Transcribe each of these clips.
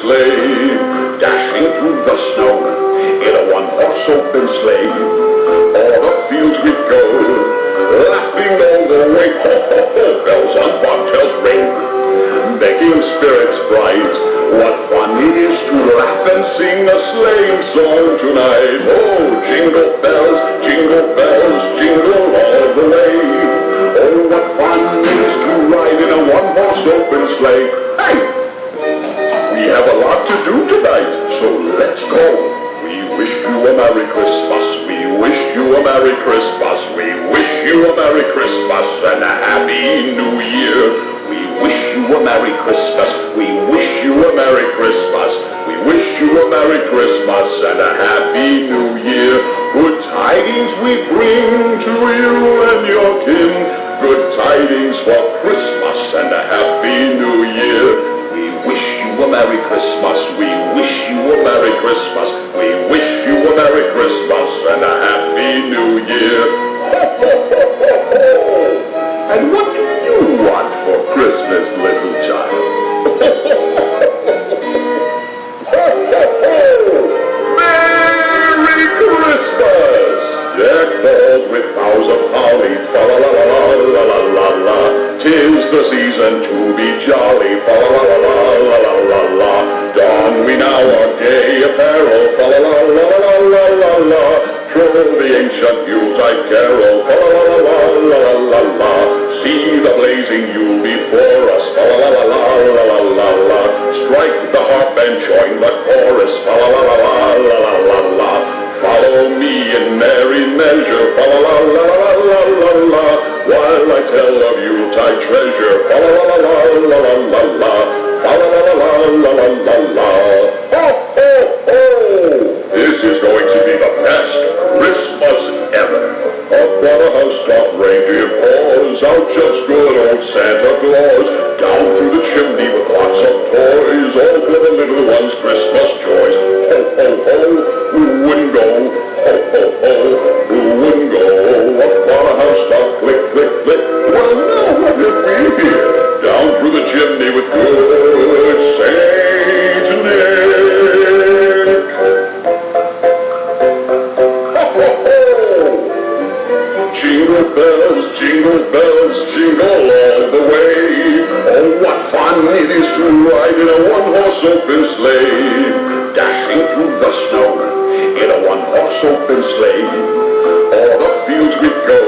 sleigh, dashing through the snow in a one-horse open sleigh. O'er the fields we go, laughing all the way. Ho, ho, ho, bells on bobtails ring, making spirits bright. What fun it is to laugh and sing a sleighing song tonight. Oh, jingle bells, jingle all the way. Oh, what fun it is to ride in a one-horse open sleigh. Hey! We have a lot to do tonight, so let's go. We wish you a Merry Christmas. We wish you a Merry Christmas. We wish you a Merry Christmas and a Happy New Year. We wish you a Merry Christmas. We wish you a Merry Christmas. We wish you a Merry Christmas and a Happy New Year. Good tidings we bring to you and your kin. Good tidings for Christmas and a Happy New Year. We wish you a Merry Christmas. We wish you a Merry Christmas. We wish you a Merry Christmas and a Happy New Year. Ho, ho, ho, ho, ho. And what do you want for Christmas, little child? Ho, ho, ho, ho, ho, ho. Merry Christmas! Deck balls with boughs of holly, fa la la la la la la la. 'Tis the season to be jolly, fa la la la la la la la. Don we now our gay apparel, fa la la la la la la la. Troll the ancient Yuletide carol, fa la la la la la la la. See the blazing Yule before us, fa la la la la la la la. Strike the harp and join the chorus, fa la la la la la la la. Follow me in merry measure, fa la la la la la la la. While I tell of Yuletide treasure, fa la la la la la la la. Fa la la la la la la la. Ho ho ho! This is going to be the best Christmas ever. Up on a housetop, reindeer paws, out just good old Santa Claus. Down through the chimney with lots of toys, all for the little ones' Christmas joys. Ho ho ho! Who wouldn't go? Ho ho ho! Who wouldn't go? Up on a housetop, click click click. Well, now what have we here? Down through the chimney with good Saint Nick. Ho ho ho! Jingle bells, jingle all the way. Oh, what fun it is to ride in a one-horse open sleigh, dashing through the snow in a one-horse open sleigh. O'er the fields we go,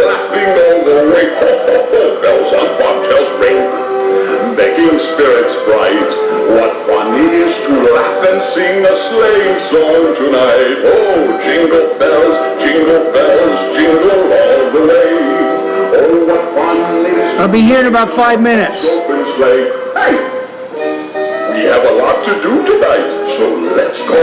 laughing all the way. Ho, ho, ho, bells on bobtails ring, making spirits bright. What fun it is to laugh and sing a sleighing song tonight. Oh, jingle bells, jingle all the way. Oh, what fun it is. I'll be here in about 5 minutes. Open sleigh. Hey, we have a lot to do tonight, so let's go.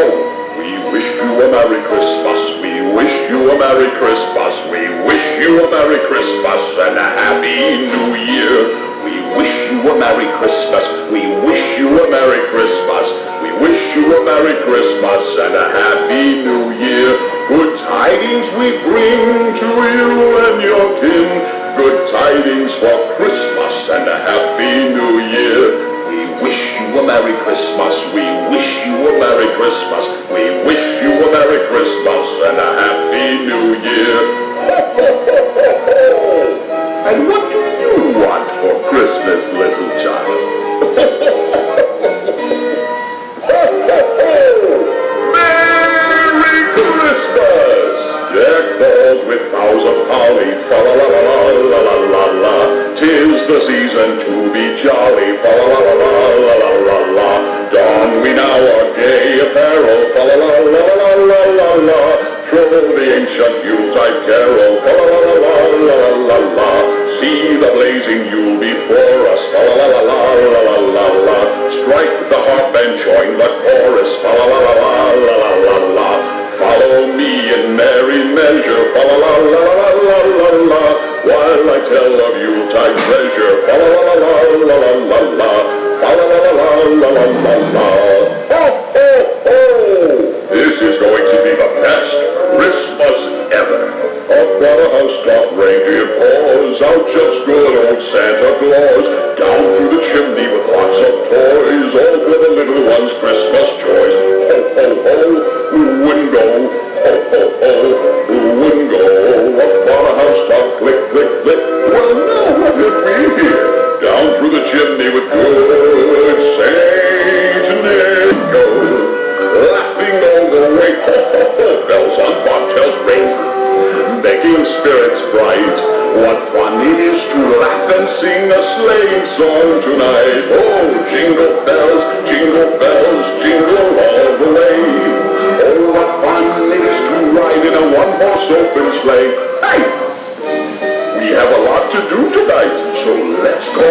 We wish you a Merry Christmas. We wish you a Merry Christmas. We wish you a Merry Christmas and a Happy New Year. We wish you a Merry Christmas. We wish you a Merry Christmas. We wish you a Merry Christmas and a Happy New Year. Good tidings we bring to you and your kin. Good tidings for Christmas and a Happy New Year. We wish you a Merry Christmas. We wish you a Merry Christmas. We wish you a Merry Christmas and a Happy New Year. Ho, ho, ho, ho, ho. And what do you want for Christmas, little child? Ho, ho, ho, ho, ho. Merry Christmas! Deck balls with boughs of holly, fa la la la la la la la. 'Tis the season to be jolly, fa la la la la la la la. Don we now our gay apparel, fa la la la la la la la. Troll the ancient Yuletide carol, fa la la la la la la la. See the blazing Yule before us, fa la la la la la la la. Strike the harp and join the chorus, fa la la la la la la la. Follow me in merry measure, fa la la la la la la la. While I tell of Yuletide treasure, fa la la la la la la la. Fa la la la la la la la. Ho ho ho! This is going to be the best Christmas ever. Up on a housetop, reindeer paws, out just good old Santa Claus. Down through the chimney with lots of toys, all for the little ones Christmas joys. Ho, ho, ho, who wouldn't go? Ho, ho, ho, who wouldn't go? Up on a housetop, click, click, click. Well, now what have we here? Down through the chimney with good Saint Nick goes, laughing all the way. Ho, ho, ho, bells on bobtails ring, making spirits bright. What fun it is to laugh and sing a sleighing song tonight. Oh, jingle bells, jingle all the way. Oh, what fun it is to ride in a one-horse open sleigh. Hey! We have a lot to do tonight, so let's go.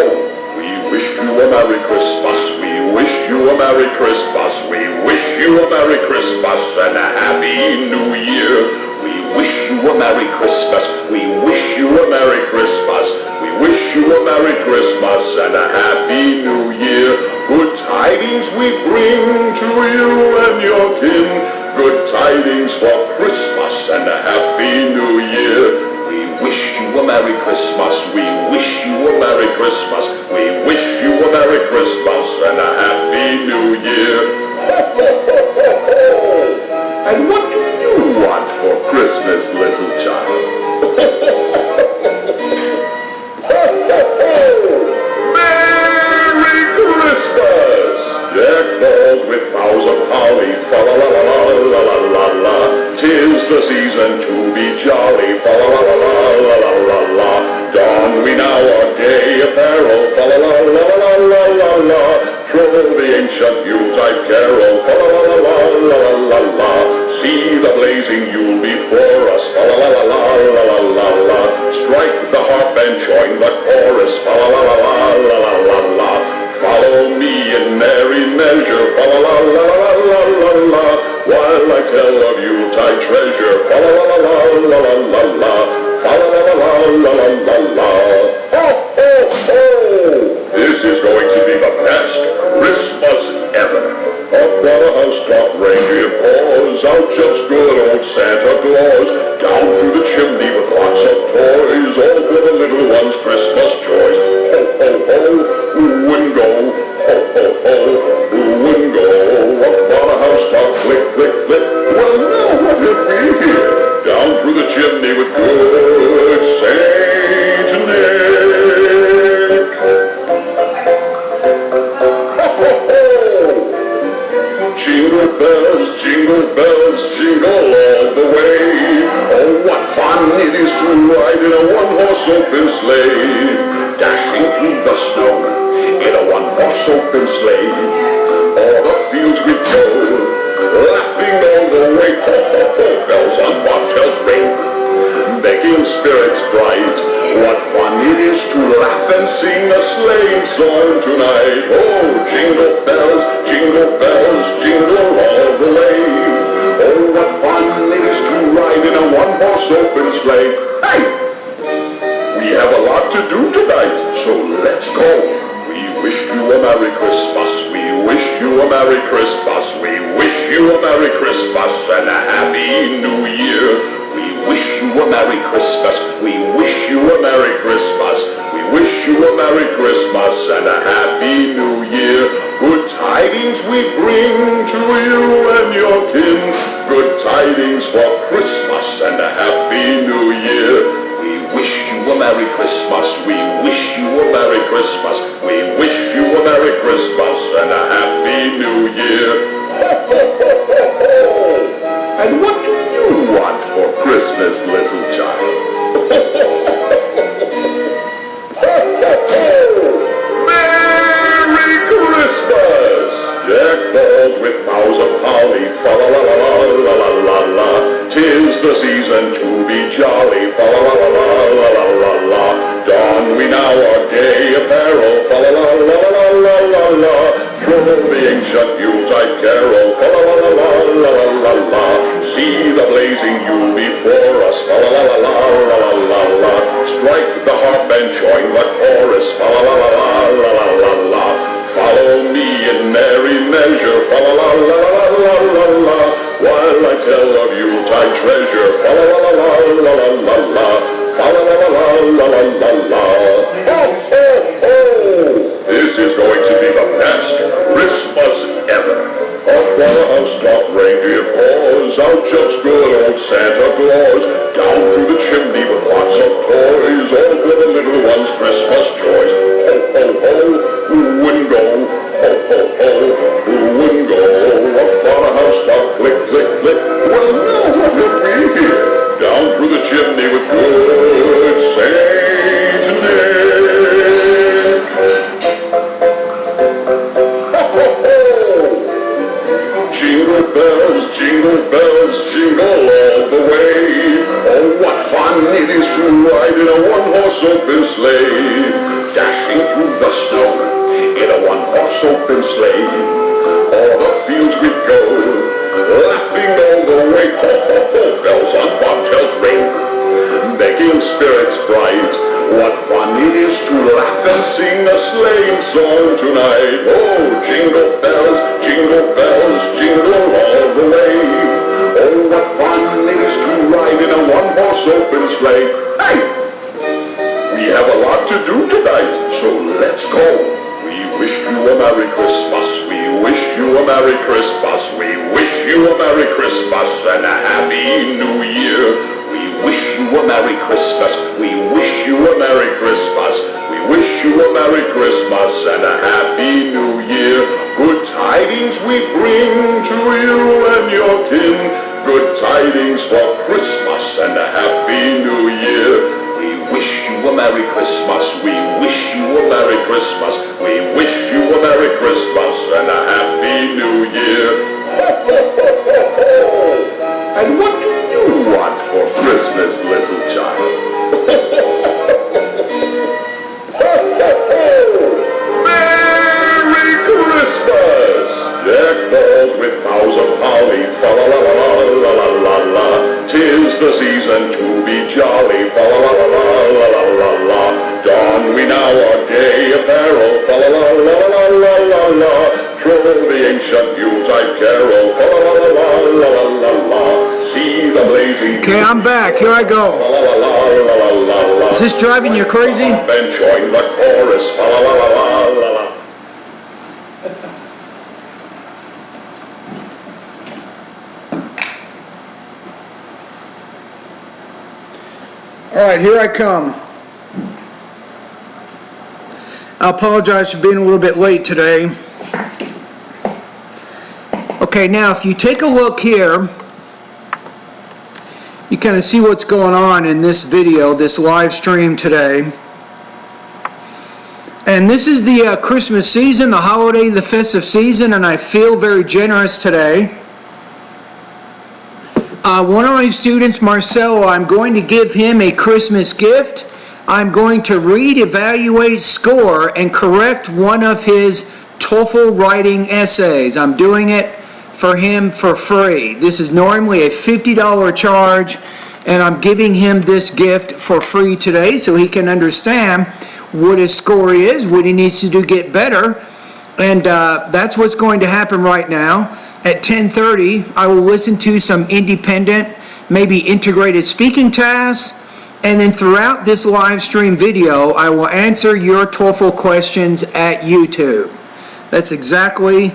We wish you a Merry Christmas. We wish you a Merry Christmas. We wish you a Merry Christmas and a Happy New Year. We wish you a Merry Christmas. We wish you a Merry Christmas. We wish you a Merry Christmas and a Happy New Year. Good tidings we bring to you and your kin. Good tidings for Christmas and a Happy New Year. We wish you a Merry Christmas. We wish you a Merry Christmas. We wish you a Merry Christmas and a Happy New Year. Ho, ho, ho, ho, ho. And what do you want for Christmas, little child? Ho, ho, ho. Merry Christmas! Deck balls with boughs of holly, fa la la la la la la la. 'Tis the season to be jolly, fa la la la la la la la. Don we now our gay apparel, fa la la la la la la la. Troll the ancient Yuletide carol, fa la la la la la la la. See the blazing Yule before us, fa la la la la la la la. Strike the harp and join the chorus, fa la la la la la la la. Follow me in merry measure, fa la la la la la la la. While I tell of Yuletide treasure, fa la la la la la la la. Fa la la la la la la la. Ho ho ho! This is going to be the best Christmas ever. Up on a housetop, reindeer paws, out jumps good old Santa Claus. Down through the chimney with lots of toys, all for the little ones' Christmas joys. Ho ho ho! Who wouldn't go? Ho ho ho! Who wouldn't go? Up on a housetop, click click click. Well, now what have we here? Down through the chimney with good Saint Nick. Ho ho ho! Jingle bells, jingle all the way. Oh, what fun it is to ride in a one-horse open sleigh. Dashing through the snow in a one-horse open sleigh. O'er the fields we go, laughing all the way. Ho, ho, ho, bells on bobtails ring, making spirits bright. What fun it is to laugh and sing a sleighing song tonight. Oh, jingle bells, jingle all the way. Oh, what fun it is to ride in a one-horse open sleigh. Hey! We have a lot to do tonight, so let's go. We wish you a Merry Christmas. We wish you a Merry Christmas. We wish you a Merry Christmas and a Happy New Year. We wish you a Merry Christmas. We wish you a Merry Christmas. We wish you a Merry Christmas and a Happy New Year. Good tidings we bring to you and your kin. Good tidings for Christmas and a Happy New Year. We wish you a Merry Christmas. We wish you a Merry Christmas. We wish you a Merry Christmas and a Happy New Year. Ho, ho, ho, ho, ho. And what do you want for Christmas, little child? Ho, ho, ho, ho, ho. Merry Christmas! Deck balls with boughs of holly, fa la la la la la la la. 'Tis the season to be jolly, fa la la la la la la la. Don we now our gay apparel, fa la la la la la la la. Troll the ancient Yuletide carol, fa la la la la la la la. See the blazing Yule before us, fa la la la la la la la. Strike the harp and join the chorus, fa la la la la la la la. Follow me in merry measure, fa la la la la la la la. While I tell of Yuletide treasure, fa la la la la la la la. Fa la la la la la la la. Ho ho ho! This is going to be the best Christmas glows. Down through the chimney with lots of toys, all for the little ones' Christmas joys. Ho, ho, ho, who wouldn't go? Ho, ho, ho, who wouldn't go? Up on a housetop, click, click, click. Well, now what have we here? Down through the chimney with good Saint Nick. Ho, ho, ho! Jingle bells, jingle all the way. Oh, what fun it is to ride in a one-horse open sleigh. Dashing through the snow in a one-horse open sleigh. All the fields we go, laughing all the way. Ho, ho, ho, bells on bobtails ring, making spirits bright. What fun it is to laugh and sing a sleighing song tonight. Oh, jingle bells, jingle all the way. Oh, what fun it is to ride in a one-horse open sleigh. Hey! We have a lot to do tonight, so let's go. We wish you a Merry Christmas. We wish you a Merry Christmas. We wish you a Merry Christmas and a Happy New Year. We wish you a Merry Christmas. We wish you a Merry Christmas. We wish you a Merry Christmas and a Happy New Year. Good tidings we bring to you and your kin. Good tidings for Christmas and a Happy New Year. We wish you a Merry Christmas. We wish you a Merry Christmas. We wish you a Merry Christmas and a Happy New Year. Ho, ho, ho, ho, ho! And what do you want for Christmas, little child? Ho, ho, ho! Merry Christmas! Deck balls with boughs of holly, fa la la la la la la la. 'Tis the season to be jolly, fa la la la la la la la. Don we now our gay apparel, fa la la la la la la la. Troll the ancient Yuletide carol, fa la la la la la la la. See the blazing. Okay, I'm back. Here I go. Fa la la la la la la la. Is this driving you crazy? And join the chorus, fa la la la la la la. All right, here I come. I apologize for being a little bit late today. Okay, now if you take a look here, you kind of see what's going on in this video, this live stream today. And this is the Christmas season, the holiday, the festive season, and I feel very generous today. One of my students, Marcelo, I'm going to give him a Christmas gift. I'm going to read, evaluate, score, and correct one of his TOEFL writing essays. I'm doing it for him for free. This is normally a $50 charge, and I'm giving him this gift for free today so he can understand what his score is, what he needs to do to get better, and that's what's going to happen right now. At 10:30, I will listen to some independent, maybe integrated speaking tasks, and then throughout this live stream video, I will answer your TOEFL questions at YouTube. That's exactly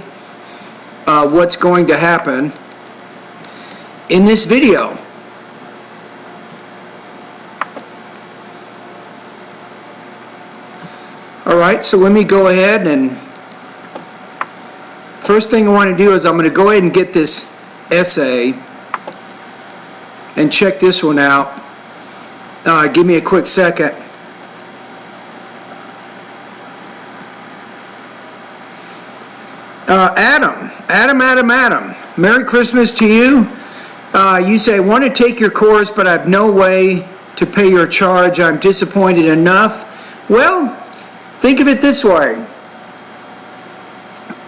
what's going to happen in this video. Alright, so let me go ahead and first thing I want to do is I'm going to go ahead and get this essay and check this one out. Give me a quick second. Adam. Merry Christmas to you. You say, I want to take your course, but I have no way to pay your charge. I'm disappointed enough. Well, think of it this way.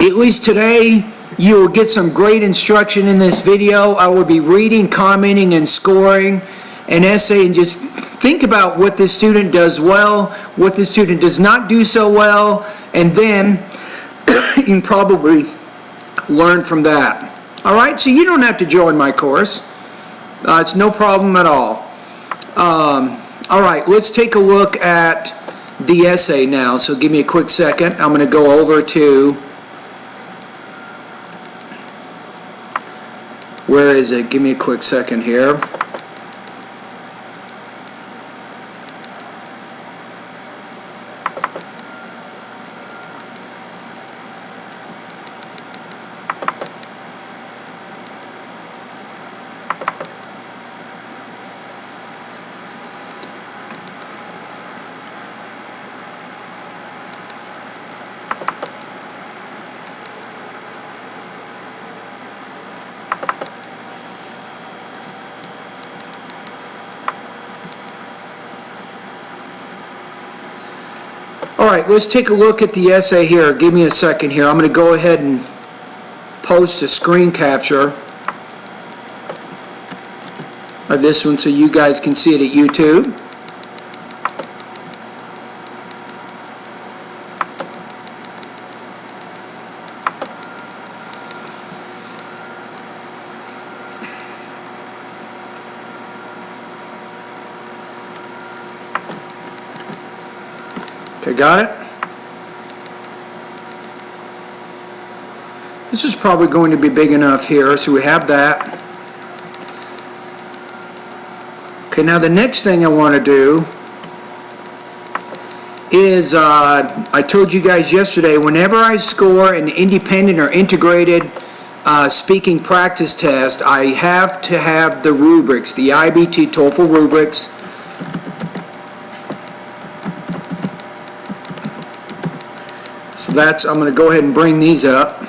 At least today, you will get some great instruction in this video. I will be reading, commenting, and scoring an essay, and just think about what this student does well, what this student does not do so well, and then you can probably learn from that. All right, so you don't have to join my course. It's no problem at all. All right, let's take a look at the essay now. So give me a quick second. I'm going to go over to, where is it? Give me a quick second here. right, let's take a look at the essay here. Give me a second here. I'm going to go ahead and post a screen capture of this one so you guys can see it at YouTube. Okay, got it? This is probably going to be big enough here, so we have that. Okay, now the next thing I want to do is, I told you guys yesterday, whenever I score an independent or integrated speaking practice test, I have to have the rubrics, the IBT TOEFL rubrics. So that's, I'm going to go ahead and bring these up.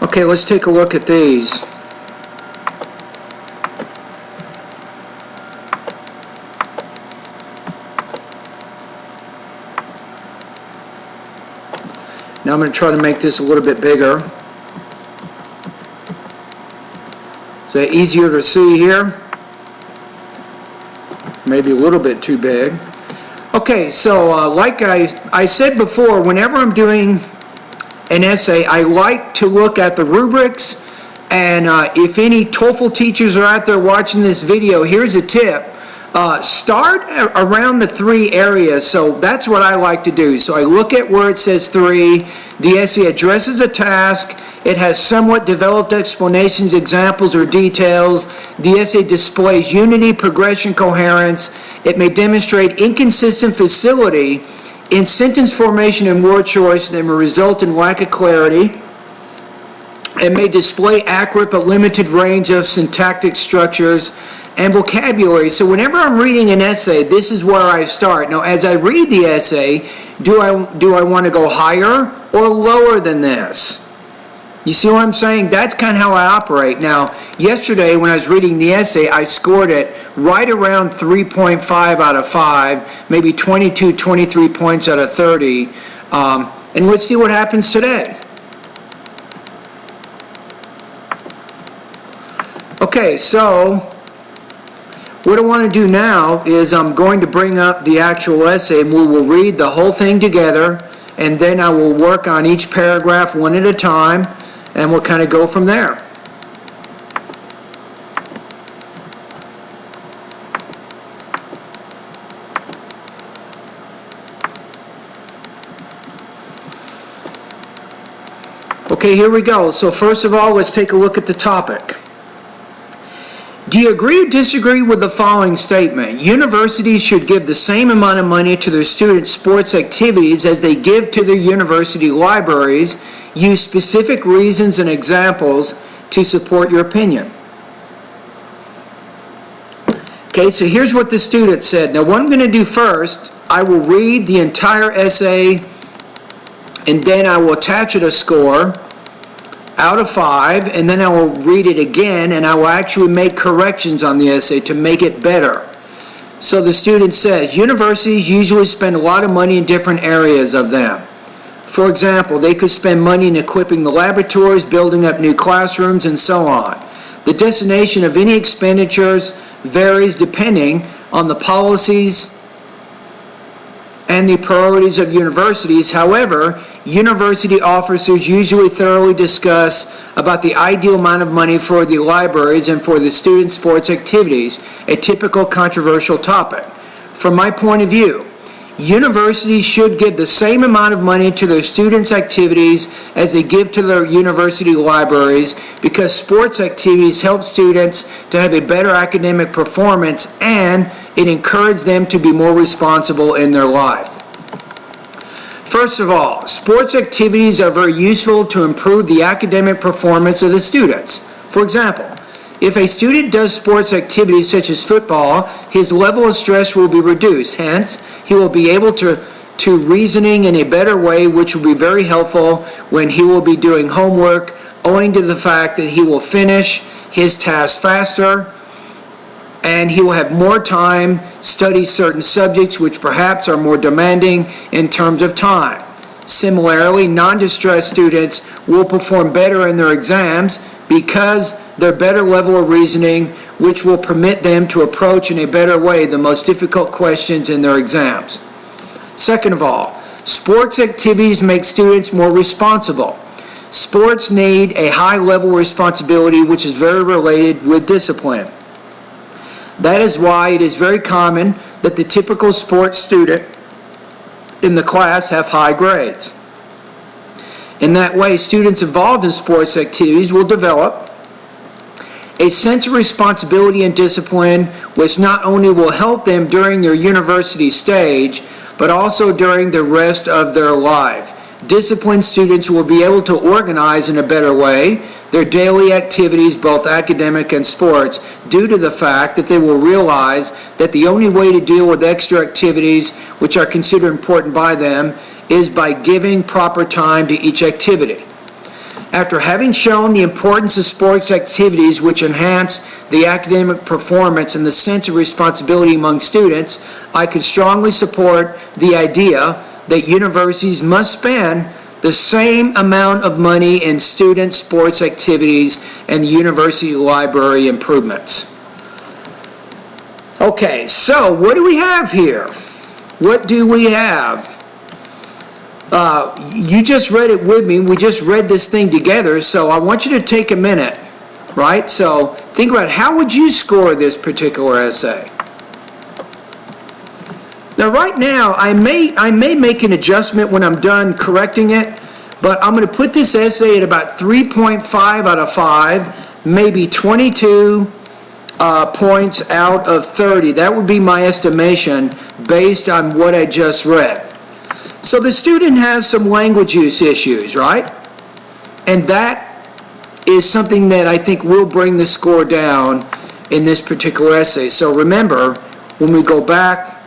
Okay, let's take a look at these. Now I'm going to try to make this a little bit bigger. Is that easier to see here? Maybe a little bit too big. Okay, so like I said before, whenever I'm doing an essay, I like to look at the rubrics, and if any TOEFL teachers are out there watching this video, here's a tip. Start around the 3 areas, so that's what I like to do. So I look at where it says 3, the essay addresses a task, it has somewhat developed explanations, examples, or details, the essay displays unity, progression, coherence, it may demonstrate inconsistent facility in sentence formation and word choice that may result in lack of clarity. It may display accurate but limited range of syntactic structures and vocabulary. So whenever I'm reading an essay, this is where I start. Now, as I read the essay, do I want to go higher or lower than this? You see what I'm saying? That's kind of how I operate. Now, yesterday when I was reading the essay, I scored it right around 3.5 out of 5, maybe 22, 23 points out of 30. And let's see what happens today. Okay, so what I want to do now is I'm going to bring up the actual essay, and we will read the whole thing together, and then I will work on each paragraph one at a time, and we'll kind of go from there. Okay, here we go. So first of all, let's take a look at the topic. Do you agree or disagree with the following statement? Universities should give the same amount of money to their students' sports activities as they give to their university libraries. Use specific reasons and examples to support your opinion. Okay, so here's what the student said. Now, what I'm going to do first, I will read the entire essay, and then I will attach it a score out of 5, and then I will read it again, and I will actually make corrections on the essay to make it better. So the student says, universities usually spend a lot of money in different areas of them. For example, they could spend money in equipping the laboratories, building up new classrooms, and so on. The destination of any expenditures varies depending on the policies and the priorities of universities. However, university officers usually thoroughly discuss about the ideal amount of money for the libraries and for the student sports activities, a typical controversial topic. From my point of view, universities should give the same amount of money to their students' activities as they give to their university libraries, because sports activities help students to have a better academic performance, and it encourages them to be more responsible in their life. First of all, sports activities are very useful to improve the academic performance of the students. For example, if a student does sports activities such as football, his level of stress will be reduced. Hence, he will be able to to reasoning in a better way, which will be very helpful when he will be doing homework, owing to the fact that he will finish his task faster and he will have more time study certain subjects which perhaps are more demanding in terms of time. Similarly, non-distressed students will perform better in their exams because their better level of reasoning, which will permit them to approach in a better way the most difficult questions in their exams. Second of all, sports activities make students more responsible. Sports need a high level of responsibility, which is very related with discipline. That is why it is very common that the typical sports student in the class have high grades. In that way, students involved in sports activities will develop a sense of responsibility and discipline, which not only will help them during their university stage, but also during the rest of their life. Disciplined students will be able to organize in a better way their daily activities, both academic and sports, due to the fact that they will realize that the only way to deal with extra activities, which are considered important by them, is by giving proper time to each activity. After having shown the importance of sports activities which enhance the academic performance and the sense of responsibility among students, I could strongly support the idea that universities must spend the same amount of money in student sports activities and university library improvements. Okay, so what do we have here? What do we have? You just read it with me. We just read this thing together, so I want you to take a minute, right? So think about how would you score this particular essay? Now right now, I may make an adjustment when I'm done correcting it, but I'm going to put this essay at about 3.5 out of 5, maybe 22 points out of 30. That would be my estimation based on what I just read. So the student has some language use issues, right? And that is something that I think will bring the score down in this particular essay. So remember, when we go back,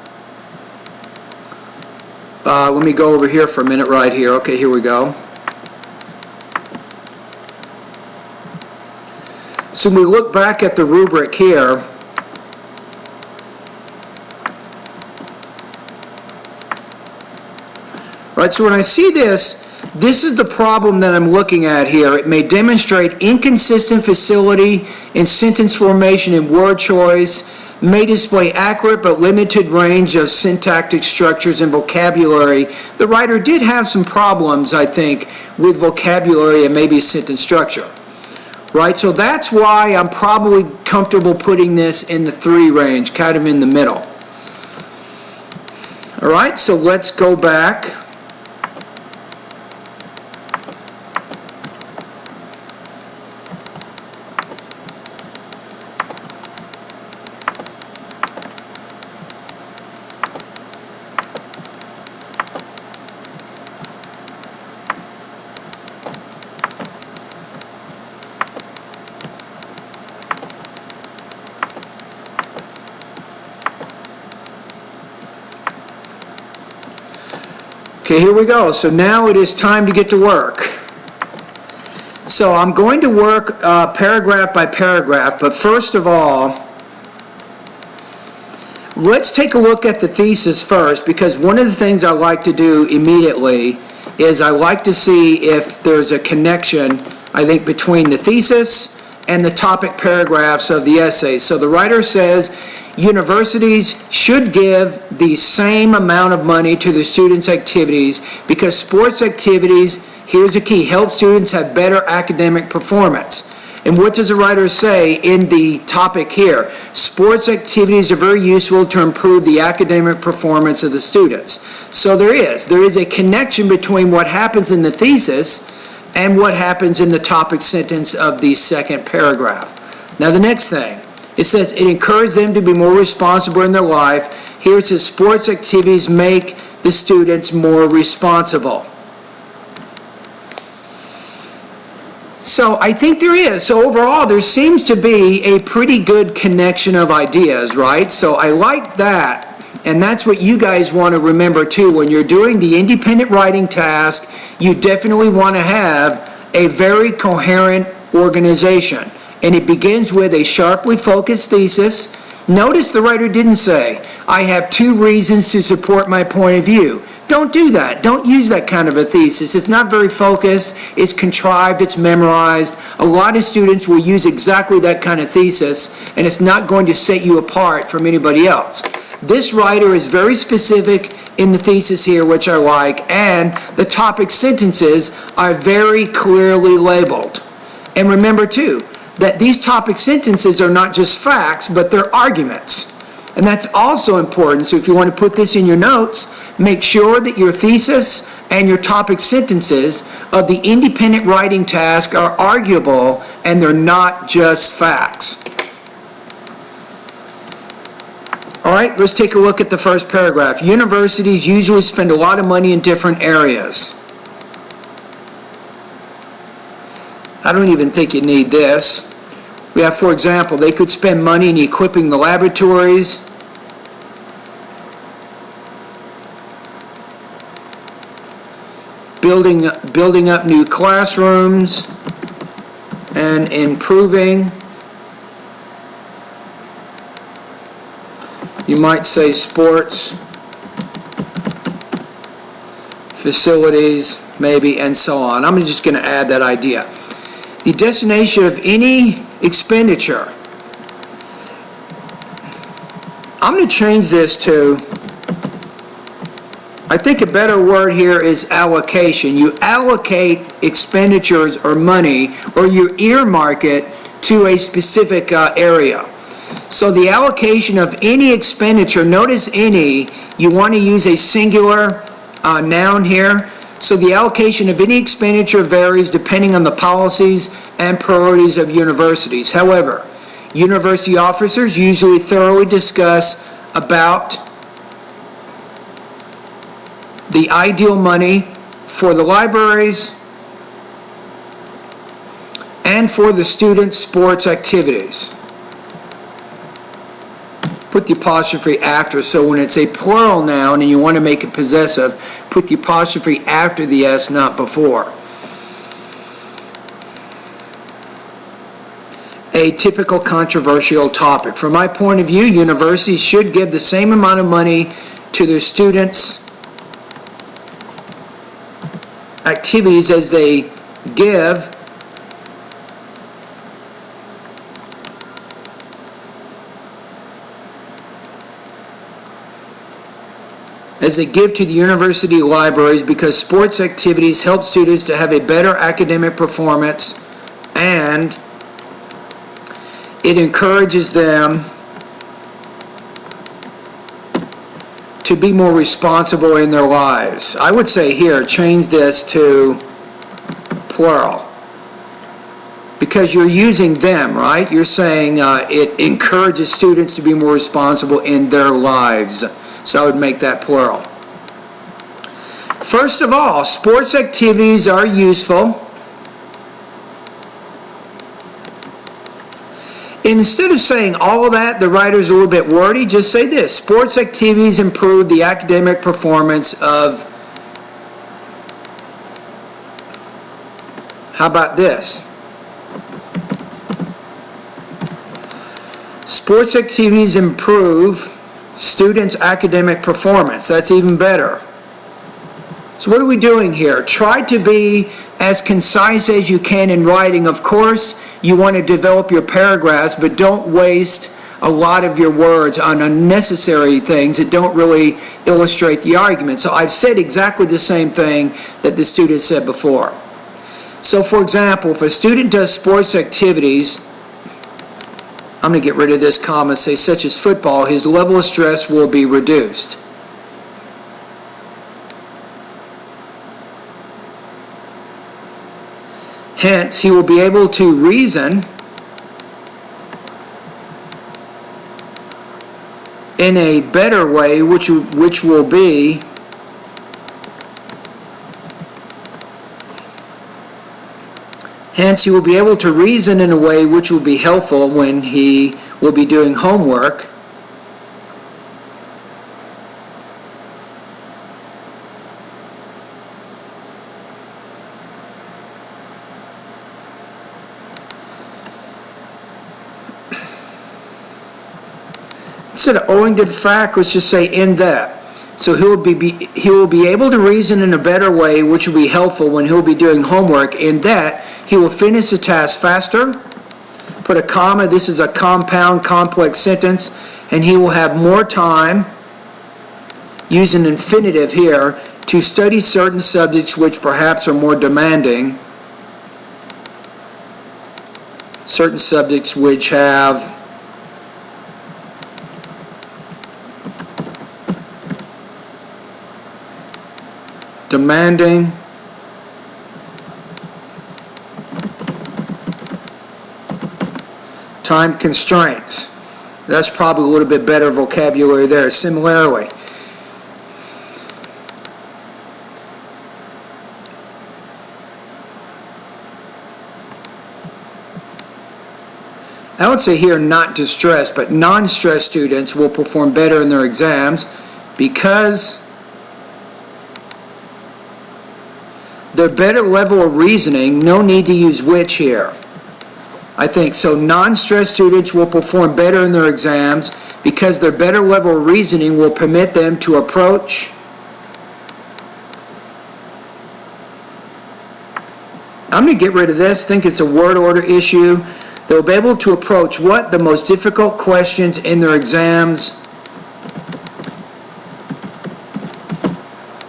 let me go over here for a minute right here. Okay, here we go. So when we look back at the rubric here, right, so when I see this, this is the problem that I'm looking at here. It may demonstrate inconsistent facility in sentence formation and word choice, may display accurate but limited range of syntactic structures and vocabulary. The writer did have some problems, I think, with vocabulary and maybe sentence structure. Right, so that's why I'm probably comfortable putting this in the 3 range, kind of in the middle. All right, so let's go back. Okay, here we go. So now it is time to get to work. So I'm going to work paragraph by paragraph, but first of all, let's take a look at the thesis first, because one of the things I like to do immediately is I like to see if there's a connection, I think, between the thesis and the topic paragraphs of the essay. So the writer says, universities should give the same amount of money to the students' activities because sports activities, here's the key, help students have better academic performance. And what does the writer say in the topic here? Sports activities are very useful to improve the academic performance of the students. So there is a connection between what happens in the thesis and what happens in the topic sentence of the second paragraph. Now the next thing, it says it encourages them to be more responsible in their life. Here it says sports activities make the students more responsible. So I think there is. So overall, there seems to be a pretty good connection of ideas, right? So I like that And that's what you guys want to remember too. When you're doing the independent writing task, you definitely want to have a very coherent organization. And it begins with a sharply focused thesis. Notice the writer didn't say, I have 2 reasons to support my point of view. Don't do that. Don't use that kind of a thesis. It's not very focused. It's contrived. It's memorized. A lot of students will use exactly that kind of thesis, and it's not going to set you apart from anybody else. This writer is very specific in the thesis here, which I like, and the topic sentences are very clearly labeled. And remember too, that these topic sentences are not just facts, but they're arguments. And that's also important. So if you want to put this in your notes, make sure that your thesis and your topic sentences of the independent writing task are arguable and they're not just facts. All right, let's take a look at the first paragraph. Universities usually spend a lot of money in different areas. I don't even think you need this. We have, for example, they could spend money in equipping the laboratories, building up new classrooms, and improving, you might say, sports facilities, maybe, and so on. I'm just going to add that idea. The destination of any expenditure. I'm going to change this to, I think a better word here is allocation. You allocate expenditures or money, or you earmark it to a specific area. So the allocation of any expenditure, notice any, you want to use a singular noun here. So the allocation of any expenditure varies depending on the policies and priorities of universities. However, university officers usually thoroughly discuss about the ideal money for the libraries and for the students' sports activities. Put the apostrophe after, so when it's a plural noun and you want to make it possessive, put the apostrophe after the S, not before. A typical controversial topic. From my point of view, universities should give the same amount of money to their students' activities as they give to the university libraries, because sports activities help students to have a better academic performance and it encourages them to be more responsible in their lives. I would say here, change this to plural, because you're using them, right? You're saying it encourages students to be more responsible in their lives. So I would make that plural. First of all, sports activities are useful. Instead of saying all of that, the writer's a little bit wordy, just say this: sports activities improve the academic performance of, how about this? Sports activities improve students' academic performance. That's even better. So what are we doing here? Try to be as concise as you can in writing. Of course, you want to develop your paragraphs, but don't waste a lot of your words on unnecessary things that don't really illustrate the argument. So I've said exactly the same thing that the student said before. So for example, if a student does sports activities, I'm going to get rid of this comma, say such as football, his level of stress will be reduced. Hence, he will be able to reason in a better way, which will be Hence, he will be able to reason in a way which will be helpful when he will be doing homework. Instead of owing to the fact, let's just say in that. So he will be able to reason in a better way, which will be helpful when he'll be doing homework, in that he will finish the task faster. Put a comma, this is a compound, complex sentence, and he will have more time, use an infinitive here, to study certain subjects which perhaps are more demanding, certain subjects which have demanding time constraints. That's probably a little bit better vocabulary there. Similarly, I would say here not distressed, but non-stressed students will perform better in their exams because their better level of reasoning, no need to use which here. I think so. Non-stressed students will perform better in their exams because their better level of reasoning will permit them to approach I'm going to get rid of this. Think it's a word order issue. They'll be able to approach what? The most difficult questions in their exams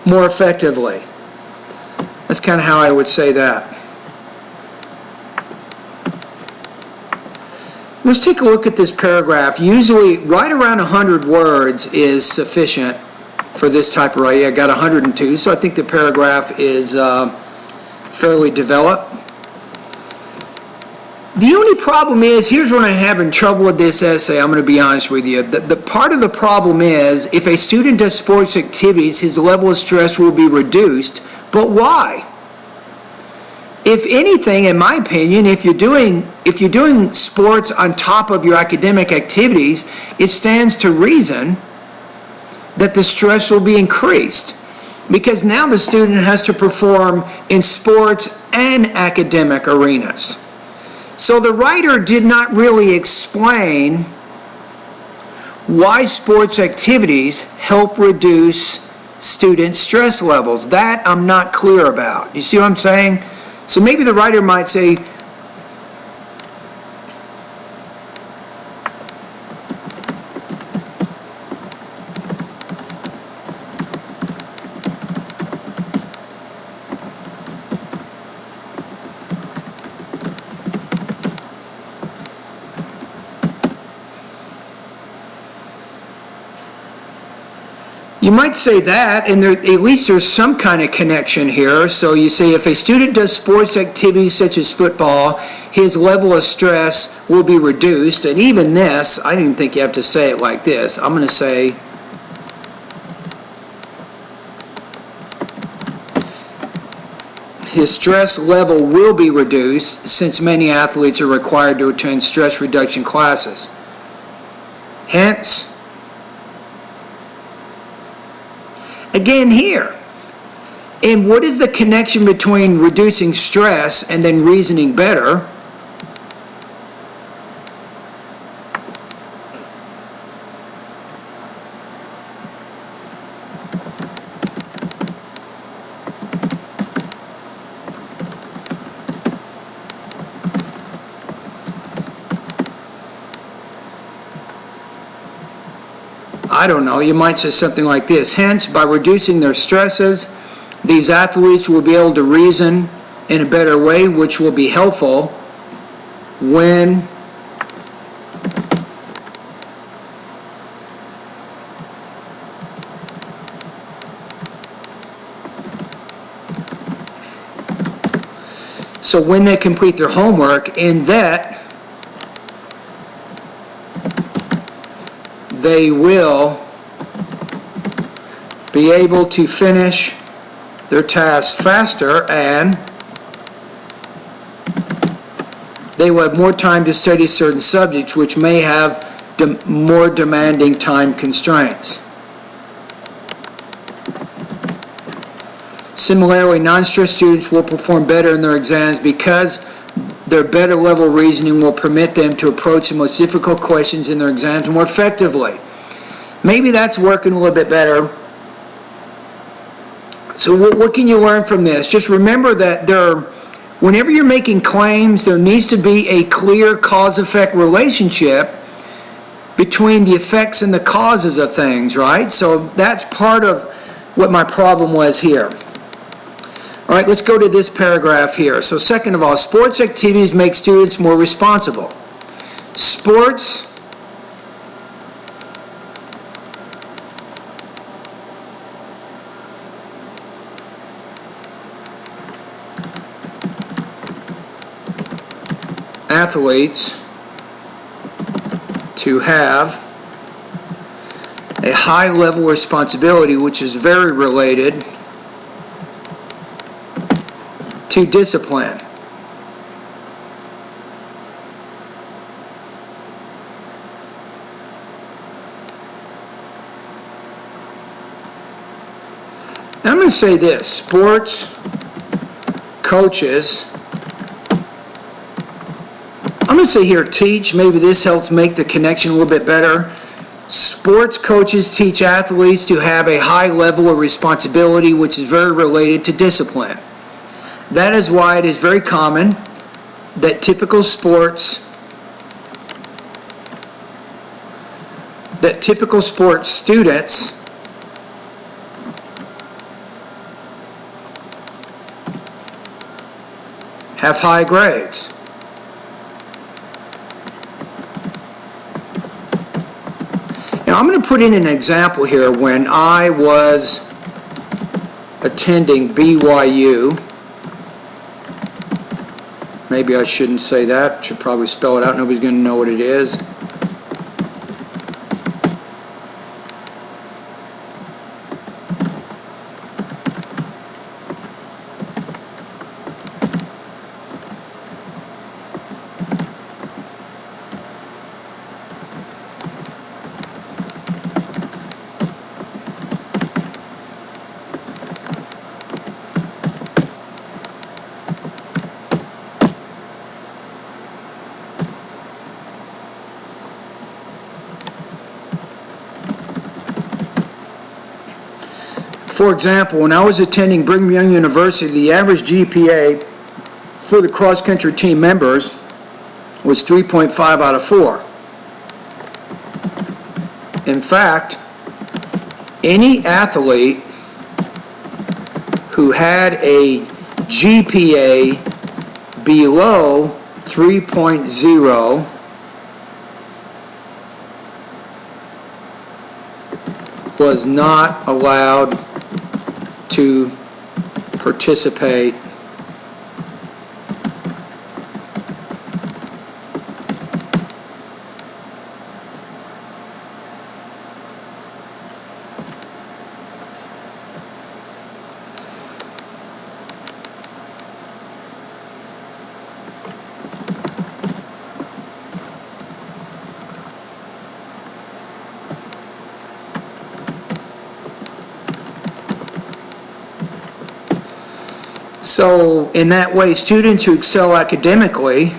more effectively. That's kind of how I would say that. Let's take a look at this paragraph. Usually, right around 100 words is sufficient for this type of writing. I got 102, so I think the paragraph is fairly developed. The only problem is, here's when I'm having trouble with this essay, I'm going to be honest with you. The part of the problem is, if a student does sports activities, his level of stress will be reduced. But why? If anything, in my opinion, if you're doing sports on top of your academic activities, it stands to reason that the stress will be increased. Because now the student has to perform in sports and academic arenas. So the writer did not really explain why sports activities help reduce student stress levels. That I'm not clear about. You see what I'm saying? So maybe the writer might say, you might say that, and at least there's some kind of connection here. So you say if a student does sports activities such as football, his level of stress will be reduced. And even this, I didn't think you have to say it like this. I'm going to say, his stress level will be reduced since many athletes are required to attend stress reduction classes. Hence, again here, and what is the connection between reducing stress and then reasoning better? I don't know, you might say something like this. Hence, by reducing their stresses, these athletes will be able to reason in a better way, which will be helpful when they complete their homework, in that they will be able to finish their tasks faster, and they will have more time to study certain subjects which may have more demanding time constraints. Similarly, non-stressed students will perform better in their exams because their better level of reasoning will permit them to approach the most difficult questions in their exams more effectively. Maybe that's working a little bit better. So what can you learn from this? Just remember that whenever you're making claims, there needs to be a clear cause-effect relationship between the effects and the causes of things, right? So that's part of what my problem was here. All right, let's go to this paragraph here. So second of all, sports activities make students more responsible. Sports athletes to have a high level of responsibility, which is very related to discipline. Now I'm going to say this: sports coaches, I'm going to say here teach, maybe this helps make the connection a little bit better. Sports coaches teach athletes to have a high level of responsibility, which is very related to discipline. That is why it is very common that typical sports students have high grades. Now I'm going to put in an example here. When I was attending BYU, maybe I shouldn't say that, should probably spell it out, nobody's going to know what it is. For example, when I was attending Brigham Young University, the average GPA for the cross-country team members was 3.5 out of 4. In fact, any athlete who had a GPA below 3.0 was not allowed to participate So in that way, students who excel academically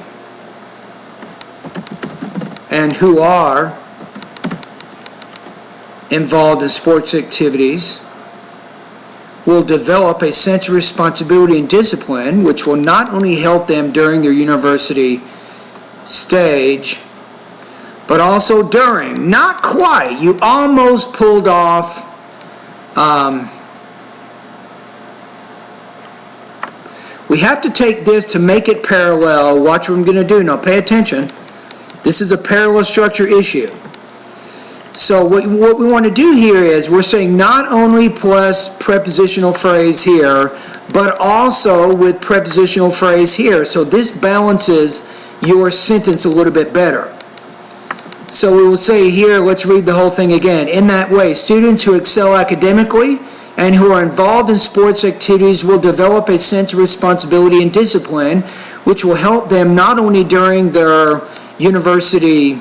and who are involved in sports activities will develop a sense of responsibility and discipline, which will not only help them during their university stage, but also during. Not quite. You almost pulled off we have to take this to make it parallel. Watch what I'm going to do. Now pay attention. This is a parallel structure issue. So what we want to do here is we're saying not only plus prepositional phrase here, but also with prepositional phrase here. So this balances your sentence a little bit better. So we will say here, let's read the whole thing again. In that way, students who excel academically and who are involved in sports activities will develop a sense of responsibility and discipline, which will help them not only during their university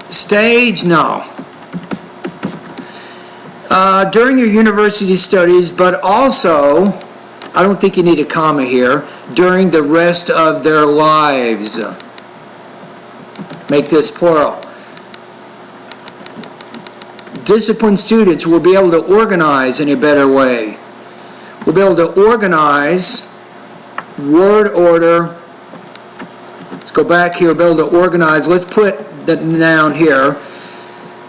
stage, during your university studies, but also, I don't think you need a comma here, during the rest of their lives. Make this plural. Disciplined students will be able to organize in a better way. We'll be able to organize, word order. Let's go back here, we'll be able to organize. Let's put the noun here.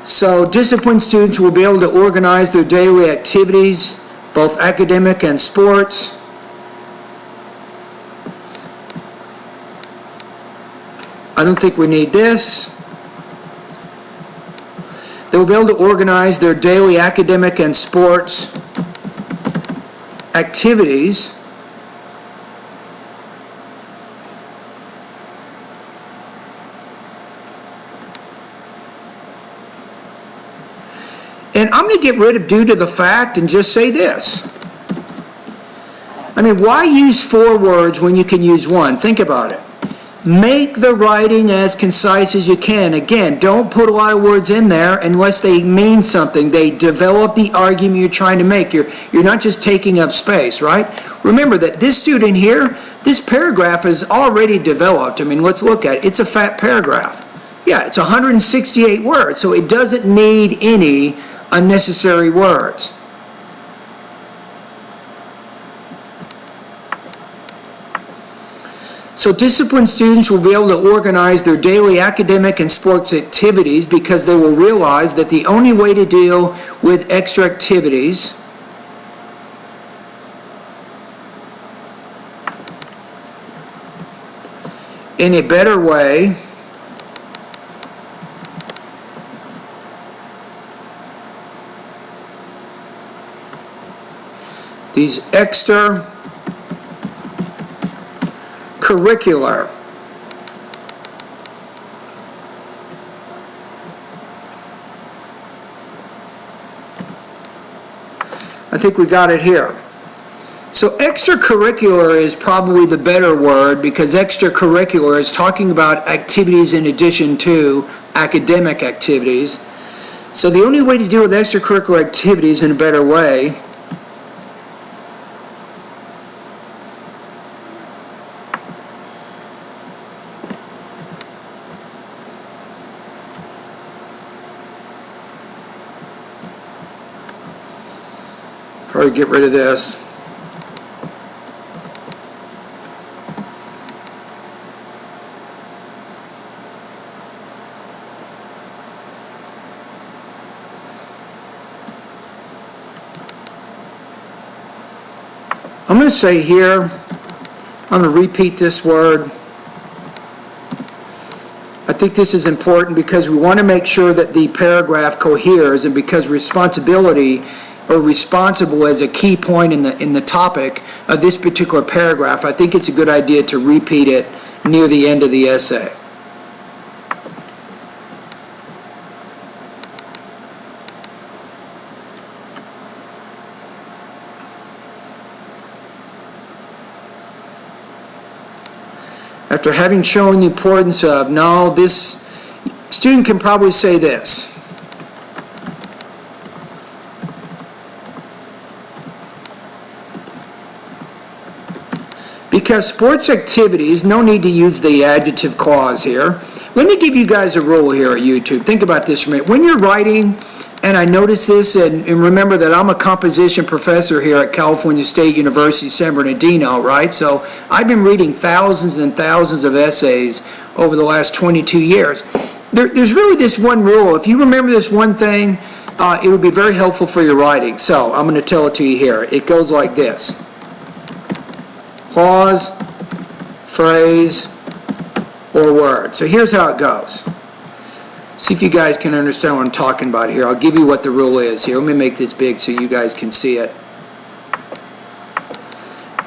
So disciplined students will be able to organize their daily activities, both academic and sports. I don't think we need this. They will be able to organize their daily academic and sports activities and I'm going to get rid of due to the fact and just say this. I mean, why use 4 words when you can use 1? Think about it. Make the writing as concise as you can. Again, don't put a lot of words in there unless they mean something. They develop the argument you're trying to make. You're not just taking up space, right? Remember that this student here, this paragraph is already developed. I mean, let's look at it. It's a fat paragraph. Yeah, it's 168 words, so it doesn't need any unnecessary words. So disciplined students will be able to organize their daily academic and sports activities because they will realize that the only way to deal with extra activities in a better way these extra curricular I think we got it here. So extracurricular is probably the better word because extracurricular is talking about activities in addition to academic activities. So the only way to deal with extracurricular activities in a better way probably get rid of this. I'm going to say here, I'm going to repeat this word. I think this is important because we want to make sure that the paragraph coheres, and because responsibility or responsible as a key point in the topic of this particular paragraph, I think it's a good idea to repeat it near the end of the essay. After having shown the importance of, no, this student can probably say this. Because sports activities, no need to use the adjective clause here. Let me give you guys a rule here at YouTube. Think about this for a minute. When you're writing, and I notice this, and remember that I'm a composition professor here at California State University, San Bernardino, right? So I've been reading thousands and thousands of essays over the last 22 years. There's really this one rule. If you remember this one thing, it would be very helpful for your writing. So I'm going to tell it to you here. It goes like this. Clause, phrase, or word. So here's how it goes. See if you guys can understand what I'm talking about here. I'll give you what the rule is here. Let me make this big so you guys can see it.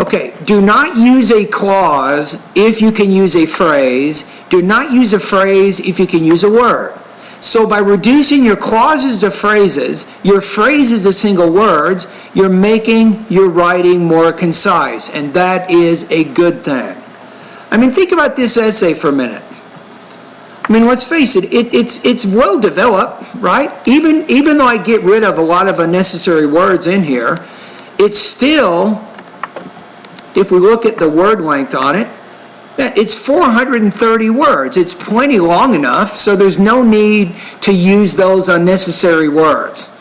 Okay, do not use a clause if you can use a phrase. Do not use a phrase if you can use a word. So by reducing your clauses to phrases, your phrases to single words, you're making your writing more concise, and that is a good thing. I mean, think about this essay for a minute. I mean, let's face it, it's well developed, right? Even though I get rid of a lot of unnecessary words in here, it's still, if we look at the word length on it, It's 430 words. It's plenty long enough, so there's no need to use those unnecessary words.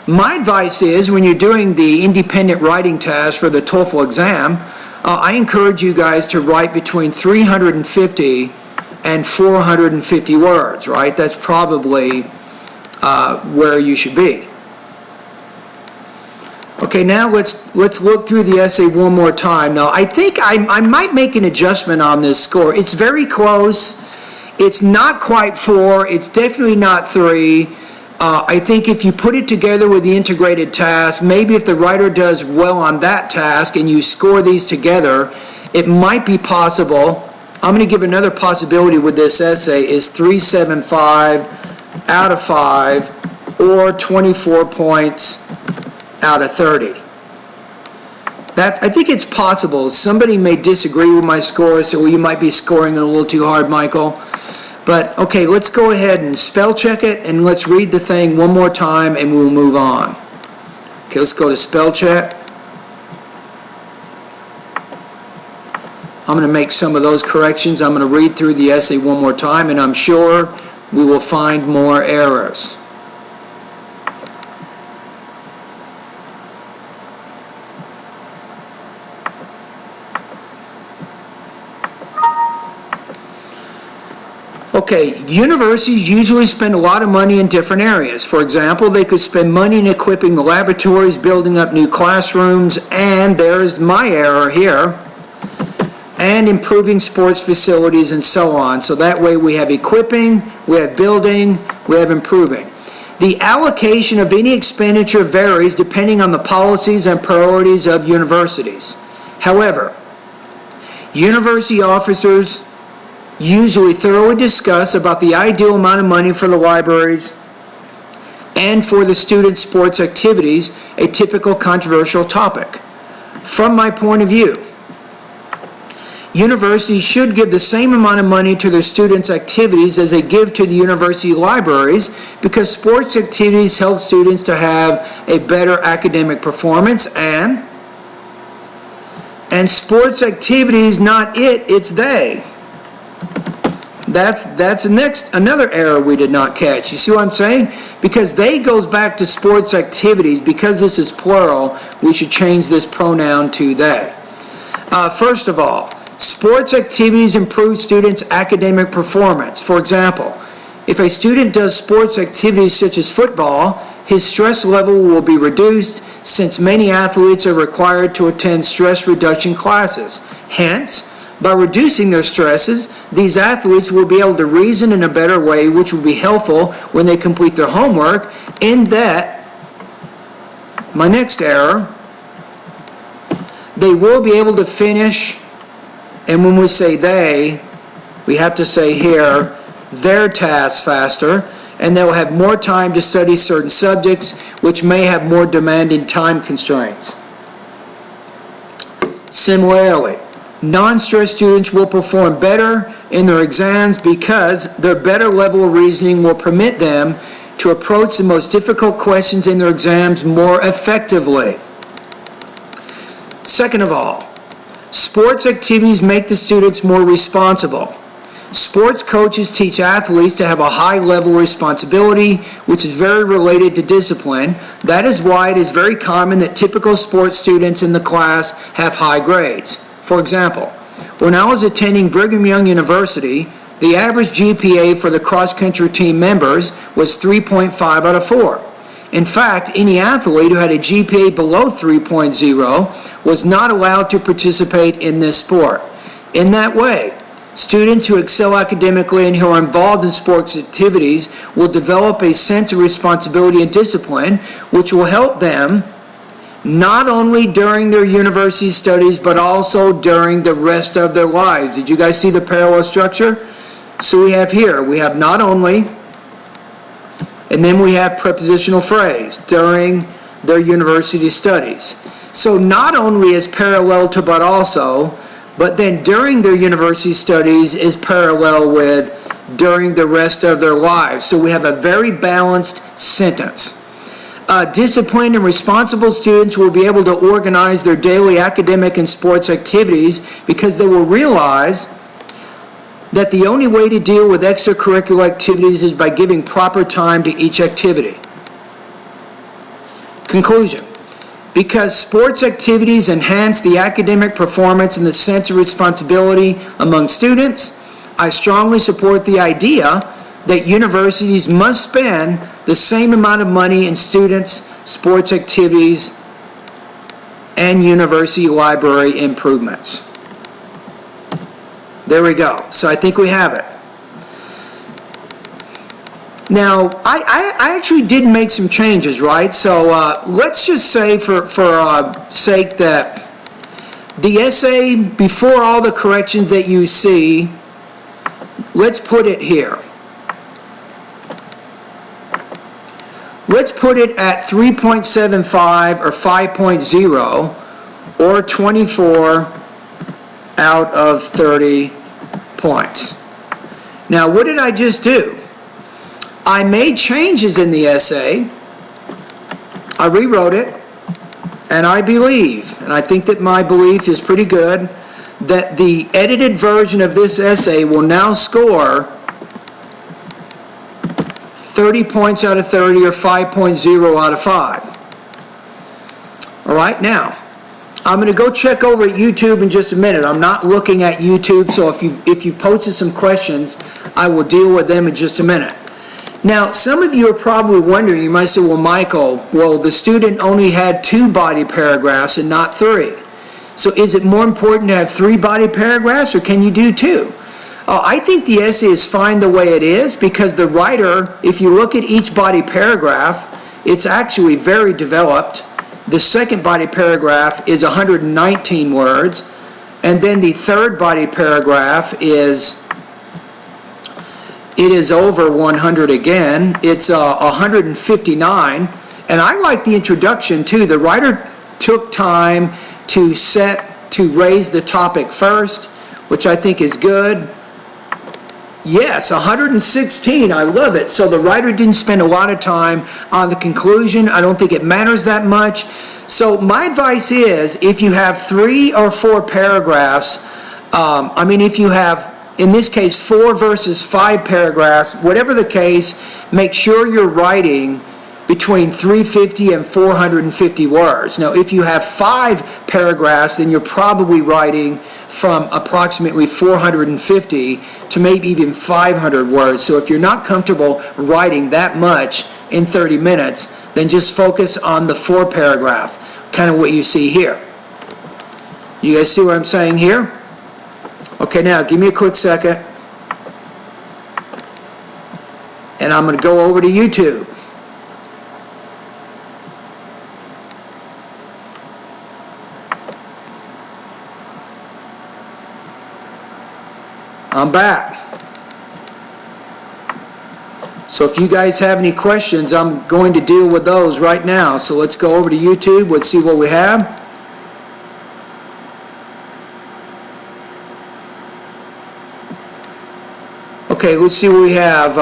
My advice is, when you're doing the independent writing task for the TOEFL exam, I encourage you guys to write between 350 and 450 words, right? That's probably where you should be. Okay, now let's look through the essay one more time. Now, I think I might make an adjustment on this score. It's very close. It's not quite 4. It's definitely not 3. I think if you put it together with the integrated task, maybe if the writer does well on that task and you score these together, it might be possible. I'm going to give another possibility with this essay is 375 out of 5 or 24 points out of 30. I think it's possible. Somebody may disagree with my score, so well, you might be scoring a little too hard, Michael. But okay, let's go ahead and spell check it, and let's read the thing one more time, and we'll move on. Okay, let's go to spell check. I'm going to make some of those corrections. I'm going to read through the essay one more time, and I'm sure we will find more errors. Okay, universities usually spend a lot of money in different areas. For example, they could spend money in equipping the laboratories, building up new classrooms, and there's my error here, and improving sports facilities and so on. So that way we have equipping, we have building, we have improving. The allocation of any expenditure varies depending on the policies and priorities of universities. However, university officers usually thoroughly discuss about the ideal amount of money for the libraries and for the student sports activities, a typical controversial topic. From my point of view, universities should give the same amount of money to their students' activities as they give to the university libraries, because sports activities help students to have a better academic performance, and sports activities, not it, it's they. That's another error we did not catch. You see what I'm saying? Because they goes back to sports activities. Because this is plural, we should change this pronoun to they. First of all, sports activities improve students' academic performance. For example, if a student does sports activities such as football, his stress level will be reduced, since many athletes are required to attend stress reduction classes. Hence, by reducing their stresses, these athletes will be able to reason in a better way, which will be helpful when they complete their homework. In that, my next error, they will be able to finish, and when we say they, we have to say here, their tasks faster, and they'll have more time to study certain subjects, which may have more demanding time constraints. Similarly, non-stressed students will perform better in their exams because their better level of reasoning will permit them to approach the most difficult questions in their exams more effectively. Second of all, sports activities make the students more responsible. Sports coaches teach athletes to have a high level of responsibility, which is very related to discipline. That is why it is very common that typical sports students in the class have high grades. For example, when I was attending Brigham Young University, the average GPA for the cross-country team members was 3.5 out of 4. In fact, any athlete who had a GPA below 3.0 was not allowed to participate in this sport. In that way, students who excel academically and who are involved in sports activities will develop a sense of responsibility and discipline, which will help them not only during their university studies, but also during the rest of their lives. Did you guys see the parallel structure? So we have here, we have not only, and then we have prepositional phrase, during their university studies. So not only is parallel to but also, but then during their university studies is parallel with during the rest of their lives. So we have a very balanced sentence. Disciplined and responsible students will be able to organize their daily academic and sports activities because they will realize that the only way to deal with extracurricular activities is by giving proper time to each activity. Conclusion. Because sports activities enhance the academic performance and the sense of responsibility among students, I strongly support the idea that universities must spend the same amount of money in students' sports activities and university library improvements. There we go. So I think we have it. Now, I actually did make some changes, right? So let's just say for sake that the essay, before all the corrections that you see, let's put it here. Let's put it at 3.75 or 5.0 or 24 out of 30 points. Now, what did I just do? I made changes in the essay, I rewrote it, and I believe, and I think that my belief is pretty good, that the edited version of this essay will now score 30 points out of 30 or 5.0 out of 5. All right, now, I'm going to go check over at YouTube in just a minute. I'm not looking at YouTube, so if you've posted some questions, I will deal with them in just a minute. Now, some of you are probably wondering, you might say, well, Michael, well, the student only had 2 body paragraphs and not 3. So is it more important to have 3 body paragraphs, or can you do 2? I think the essay is fine the way it is, because the writer, if you look at each body paragraph, it's actually very developed. The second body paragraph is 119 words, and then the third body paragraph is over 100 again. It's 159, and I like the introduction too. The writer took time to raise the topic first, which I think is good. Yes, 116, I love it. So the writer didn't spend a lot of time on the conclusion. I don't think it matters that much. So my advice is, if you have 3 or 4 paragraphs, if you have, in this case, 4 versus 5 paragraphs, whatever the case, make sure you're writing between 350 and 450 words. Now, if you have 5 paragraphs, then you're probably writing from approximately 450 to maybe even 500 words. So if you're not comfortable writing that much in 30 minutes, then just focus on the 4 paragraph, kind of what you see here. You guys see what I'm saying here? Okay, now give me a quick second, and I'm going to go over to YouTube. I'm back. So if you guys have any questions, I'm going to deal with those right now. So let's go over to YouTube. Let's see what we have. Okay, let's see what we have.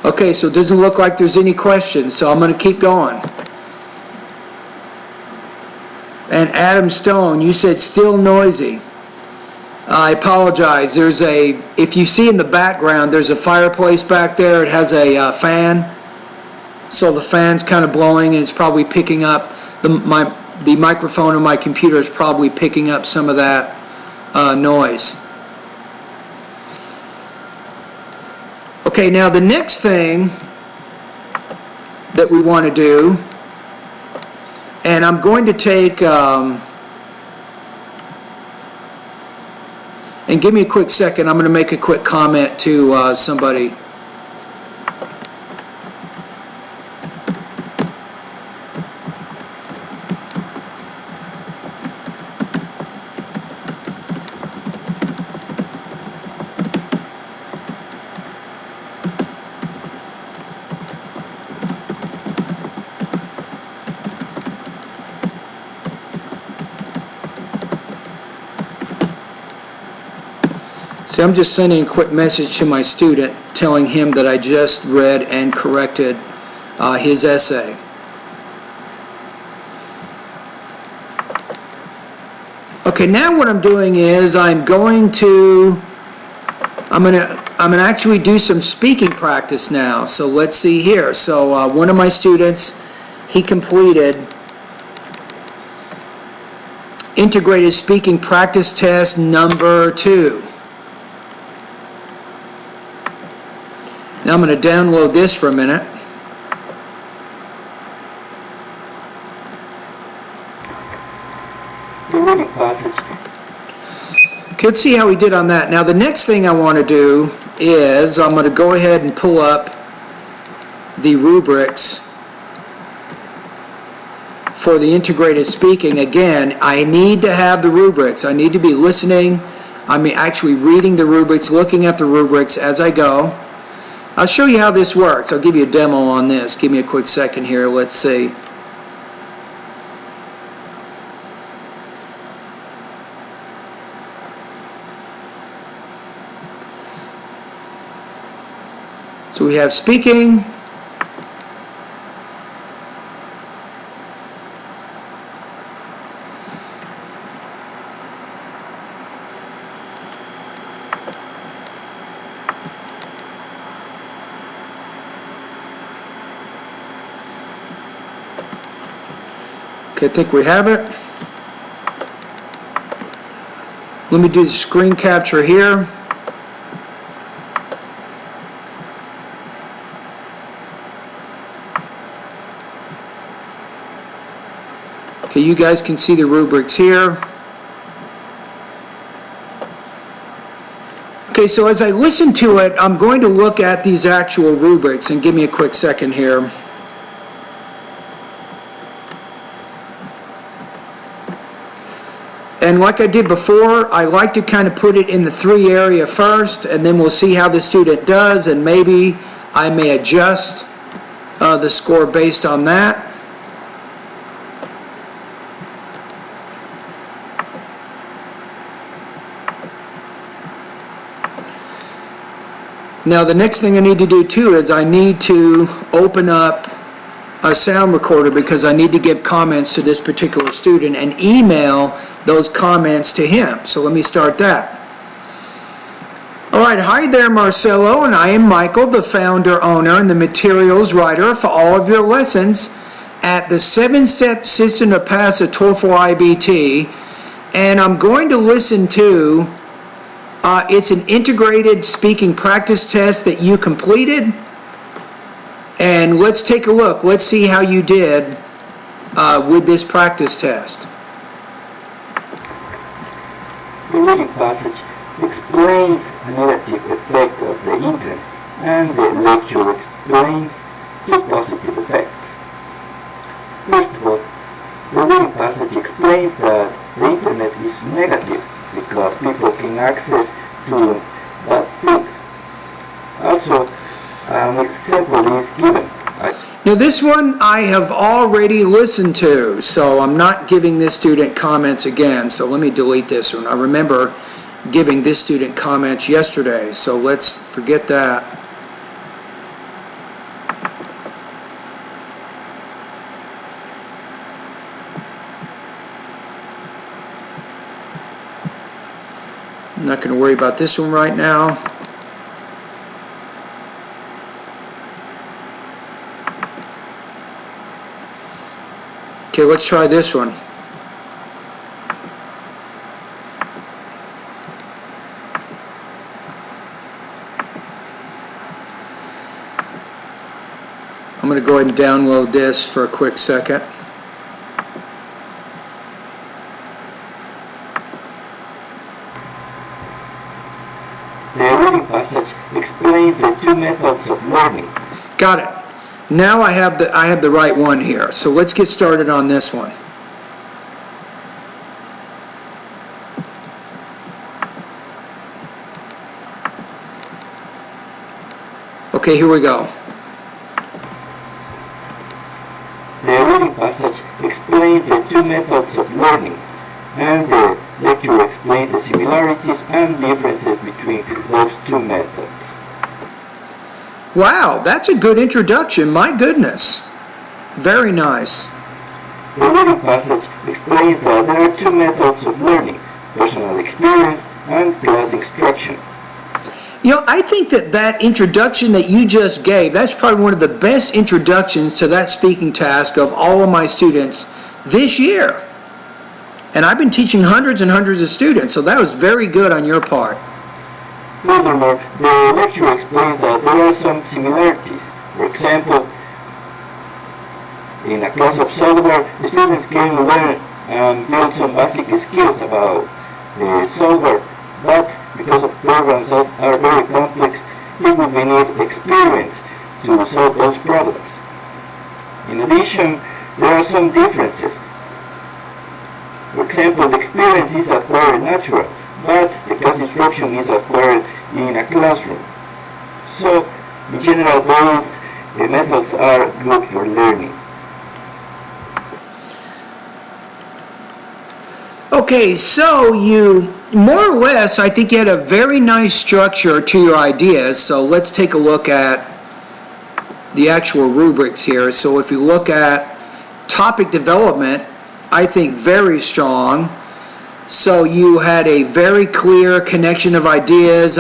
Okay, so it doesn't look like there's any questions, so I'm going to keep going. And Adam Stone, you said still noisy. I apologize. If you see in the background, there's a fireplace back there. It has a fan. So the fan's kind of blowing, and it's probably picking up, the microphone on my computer is probably picking up some of that noise. Okay, now the next thing that we want to do, and I'm going to take, and give me a quick second, I'm going to make a quick comment to somebody. So I'm just sending a quick message to my student telling him that I just read and corrected his essay. Okay. Okay, now what I'm doing is I'm gonna actually do some speaking practice now. So let's see here. So one of my students, he completed integrated speaking practice test number 2. Now I'm going to download this for a minute. The reading passage. Okay, let's see how we did on that. Now the next thing I want to do is I'm going to go ahead and pull up the rubrics for the integrated speaking. Again, I need to have the rubrics. I need to be listening. Actually reading the rubrics, looking at the rubrics as I go. I'll show you how this works. I'll give you a demo on this. Give me a quick second here. Let's see. So we have speaking. Okay, I think we have it. Let me do the screen capture here. Okay, you guys can see the rubrics here. Okay, so as I listen to it, I'm going to look at these actual rubrics, and give me a quick second here. And like I did before, I like to kind of put it in the 3 area first, and then we'll see how the student does, and maybe I may adjust the score based on that. Now the next thing I need to do too is I need to open up a sound recorder, because I need to give comments to this particular student and email those comments to him. So let me start that. All right, hi there Marcelo, and I am Michael, the founder, owner, and the materials writer for all of your lessons at the 7-step system to pass a TOEFL IBT, and I'm going to listen to it's an integrated speaking practice test that you completed, and let's take a look. Let's see how you did with this practice test. The reading passage explains the negative effect of the internet, and the lecture explains the positive effects. First of all, the reading passage explains that the internet is negative because people can access to bad things. Also, an example is given. Now this one I have already listened to, so I'm not giving this student comments again. So let me delete this one. I remember giving this student comments yesterday, so let's forget that. I'm not going to worry about this one right now. Okay, let's try this one. I'm going to go ahead and download this for a quick second. The reading passage explains the 2 methods of learning. Got it. Now I have the right one here. So let's get started on this one. Okay, here we go. The reading passage explains the 2 methods of learning, and the lecture explains the similarities and differences between those 2 methods. Wow, that's a good introduction. My goodness. Very nice. The reading passage explains that there are 2 methods of learning, personal experience, and class instruction. You know, I think that introduction that you just gave, that's probably one of the best introductions to that speaking task of all of my students this year. And I've been teaching hundreds and hundreds of students, so that was very good on your part. Furthermore, the lecture explains that there are some similarities. For example, in a class of software, the students can learn and build some basic skills about the software, but because of programs that are very complex, you will need experience to solve those problems. In addition, there are some differences. For example, the experience is acquired natural, but the class instruction is acquired in a classroom. So, in general, both methods are good for learning. Okay, so you, more or less, I think you had a very nice structure to your ideas. So let's take a look at the actual rubrics here. So if you look at topic development, I think very strong. So you had a very clear connection of ideas.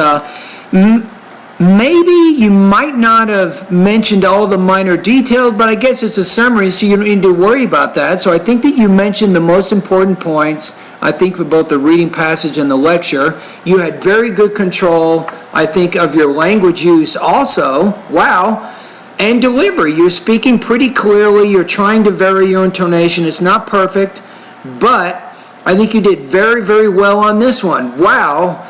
Maybe you might not have mentioned all the minor details, but I guess it's a summary, so you don't need to worry about that. So I think that you mentioned the most important points, I think, for both the reading passage and the lecture. You had very good control, I think, of your language use also. Wow. And delivery. You're speaking pretty clearly. You're trying to vary your intonation. It's not perfect, but I think you did very, very well on this one. Wow.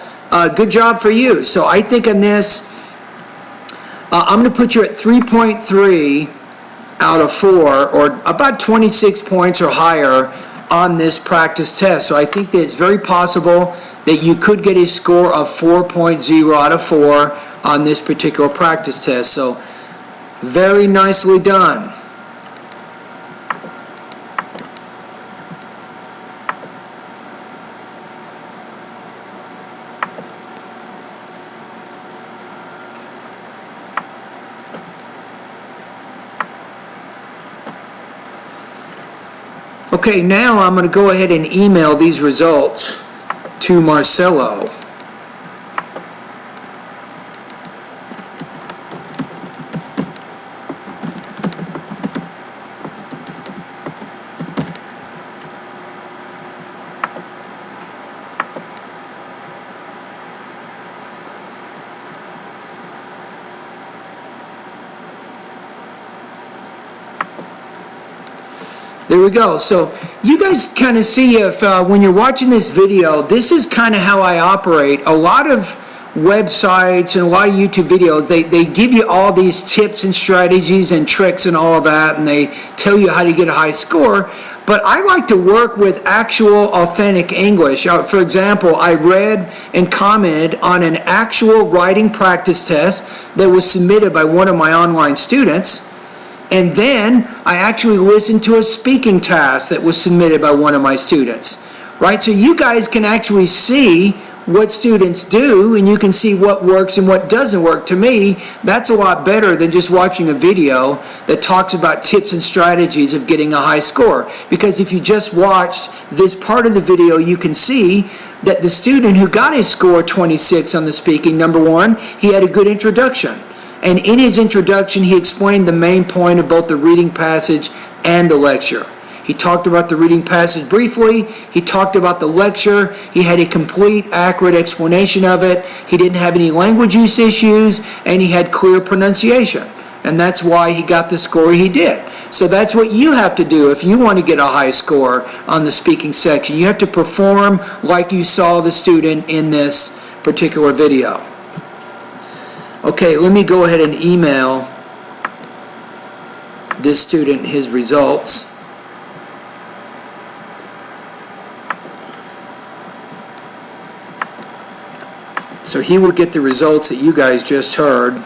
Good job for you. So I think on this, I'm going to put you at 3.3 out of 4, or about 26 points or higher on this practice test. So I think that it's very possible that you could get a score of 4.0 out of 4 on this particular practice test. So very nicely done. Okay, now I'm going to go ahead and email these results to Marcelo. There we go. So you guys kind of see if when you're watching this video, this is kind of how I operate. A lot of websites and a lot of YouTube videos, they give you all these tips and strategies and tricks and all of that, and they tell you how to get a high score. But I like to work with actual authentic English. For example, I read and commented on an actual writing practice test that was submitted by one of my online students. And then I actually listened to a speaking task that was submitted by one of my students, right? So you guys can actually see what students do, and you can see what works and what doesn't work. To me, that's a lot better than just watching a video that talks about tips and strategies of getting a high score. Because if you just watched this part of the video, you can see that the student who got his score 26 on the speaking, number one, he had a good introduction. And in his introduction, he explained the main point of both the reading passage and the lecture. He talked about the reading passage briefly. He talked about the lecture. He had a complete, accurate explanation of it. He didn't have any language use issues, and he had clear pronunciation. And that's why he got the score he did. So that's what you have to do if you want to get a high score on the speaking section. You have to perform like you saw the student in this particular video. Okay, let me go ahead and email this student his results. So he will get the results that you guys just heard.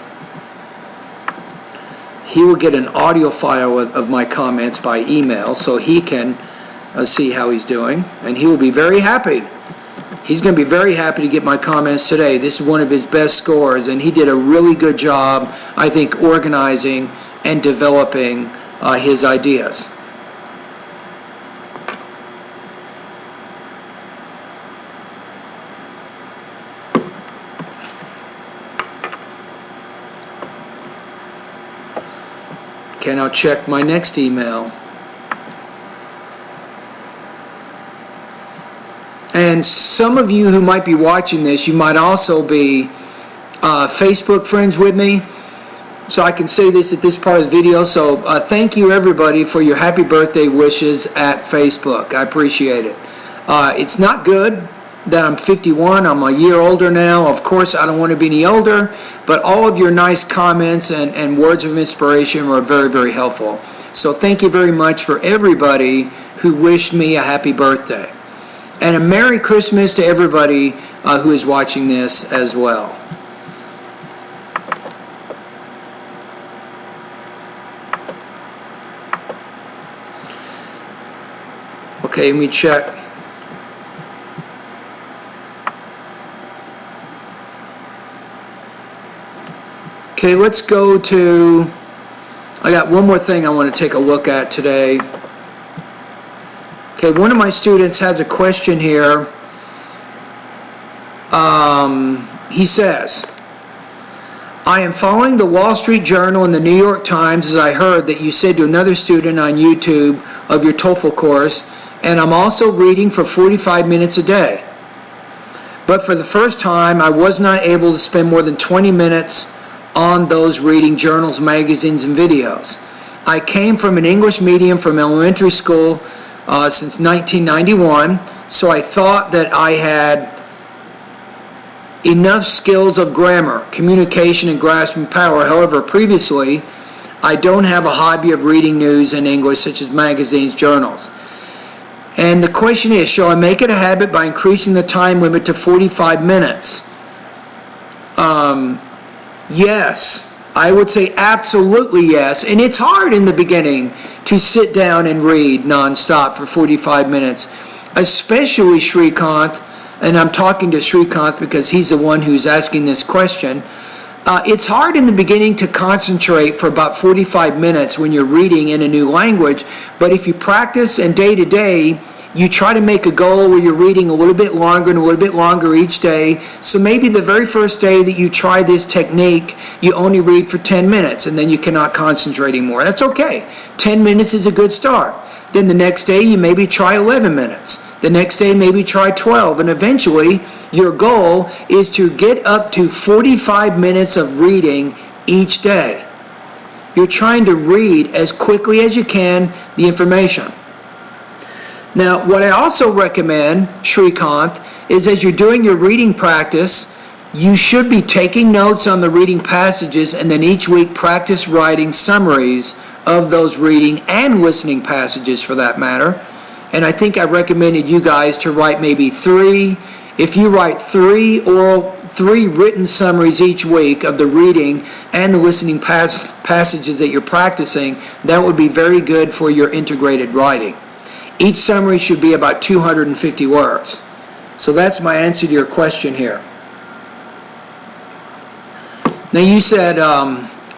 He will get an audio file of my comments by email so he can see how he's doing, and he will be very happy. He's going to be very happy to get my comments today. This is one of his best scores, and he did a really good job, I think, organizing and developing his ideas. Okay, now check my next email. And some of you who might be watching this, you might also be Facebook friends with me. So I can say this at this part of the video. So thank you everybody for your happy birthday wishes at Facebook. I appreciate it. It's not good that I'm 51. I'm a year older now. Of course, I don't want to be any older, but all of your nice comments and words of inspiration were very, very helpful. So thank you very much for everybody who wished me a happy birthday. And a Merry Christmas to everybody who is watching this as well. Okay, let me check. Okay, let's go to, I got one more thing I want to take a look at today. Okay, one of my students has a question here. He says, I am following the Wall Street Journal and the New York Times as I heard that you said to another student on YouTube of your TOEFL course, and I'm also reading for 45 minutes a day. But for the first time, I was not able to spend more than 20 minutes on those reading journals, magazines, and videos. I came from an English medium from elementary school since 1991, so I thought that I had enough skills of grammar, communication, and grasping power. However, previously, I don't have a hobby of reading news in English, such as magazines, journals. And the question is, shall I make it a habit by increasing the time limit to 45 minutes? Yes, I would say absolutely yes. And it's hard in the beginning to sit down and read nonstop for 45 minutes, especially Srikanth, and I'm talking to Srikanth because he's the one who's asking this question. It's hard in the beginning to concentrate for about 45 minutes when you're reading in a new language, but if you practice and day to day, you try to make a goal where you're reading a little bit longer and a little bit longer each day. So maybe the very first day that you try this technique, you only read for 10 minutes and then you cannot concentrate anymore. That's okay. 10 minutes is a good start. Then the next day you maybe try 11 minutes. The next day maybe try 12. And eventually your goal is to get up to 45 minutes of reading each day. You're trying to read as quickly as you can the information. Now, what I also recommend, Srikanth, is as you're doing your reading practice, you should be taking notes on the reading passages and then each week practice writing summaries of those reading and listening passages for that matter. And I think I recommended you guys to write maybe 3. If you write 3 written summaries each week of the reading and the listening passages that you're practicing, that would be very good for your integrated writing. Each summary should be about 250 words. So that's my answer to your question here. Now you said,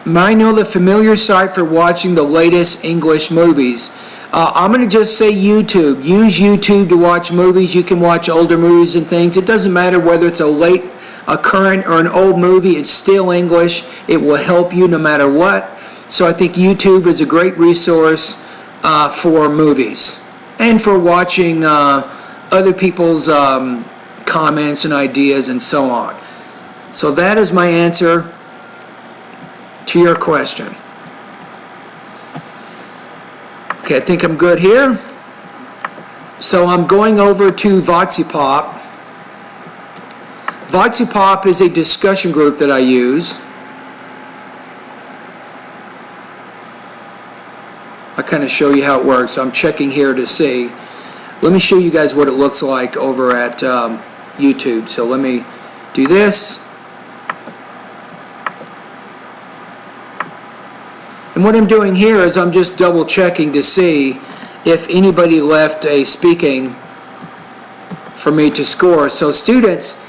may I know the familiar site for watching the latest English movies? I'm going to just say YouTube. Use YouTube to watch movies. You can watch older movies and things. It doesn't matter whether it's a current or an old movie. It's still English. It will help you no matter what. So I think YouTube is a great resource for movies and for watching other people's comments and ideas and so on. So that is my answer to your question. Okay, I think I'm good here. So I'm going over to VoxyPop. VoxyPop is a discussion group that I use. I kind of show you how it works. I'm checking here to see. Let me show you guys what it looks like over at YouTube. So let me do this. And what I'm doing here is I'm just double checking to see if anybody left a speaking for me to score. So students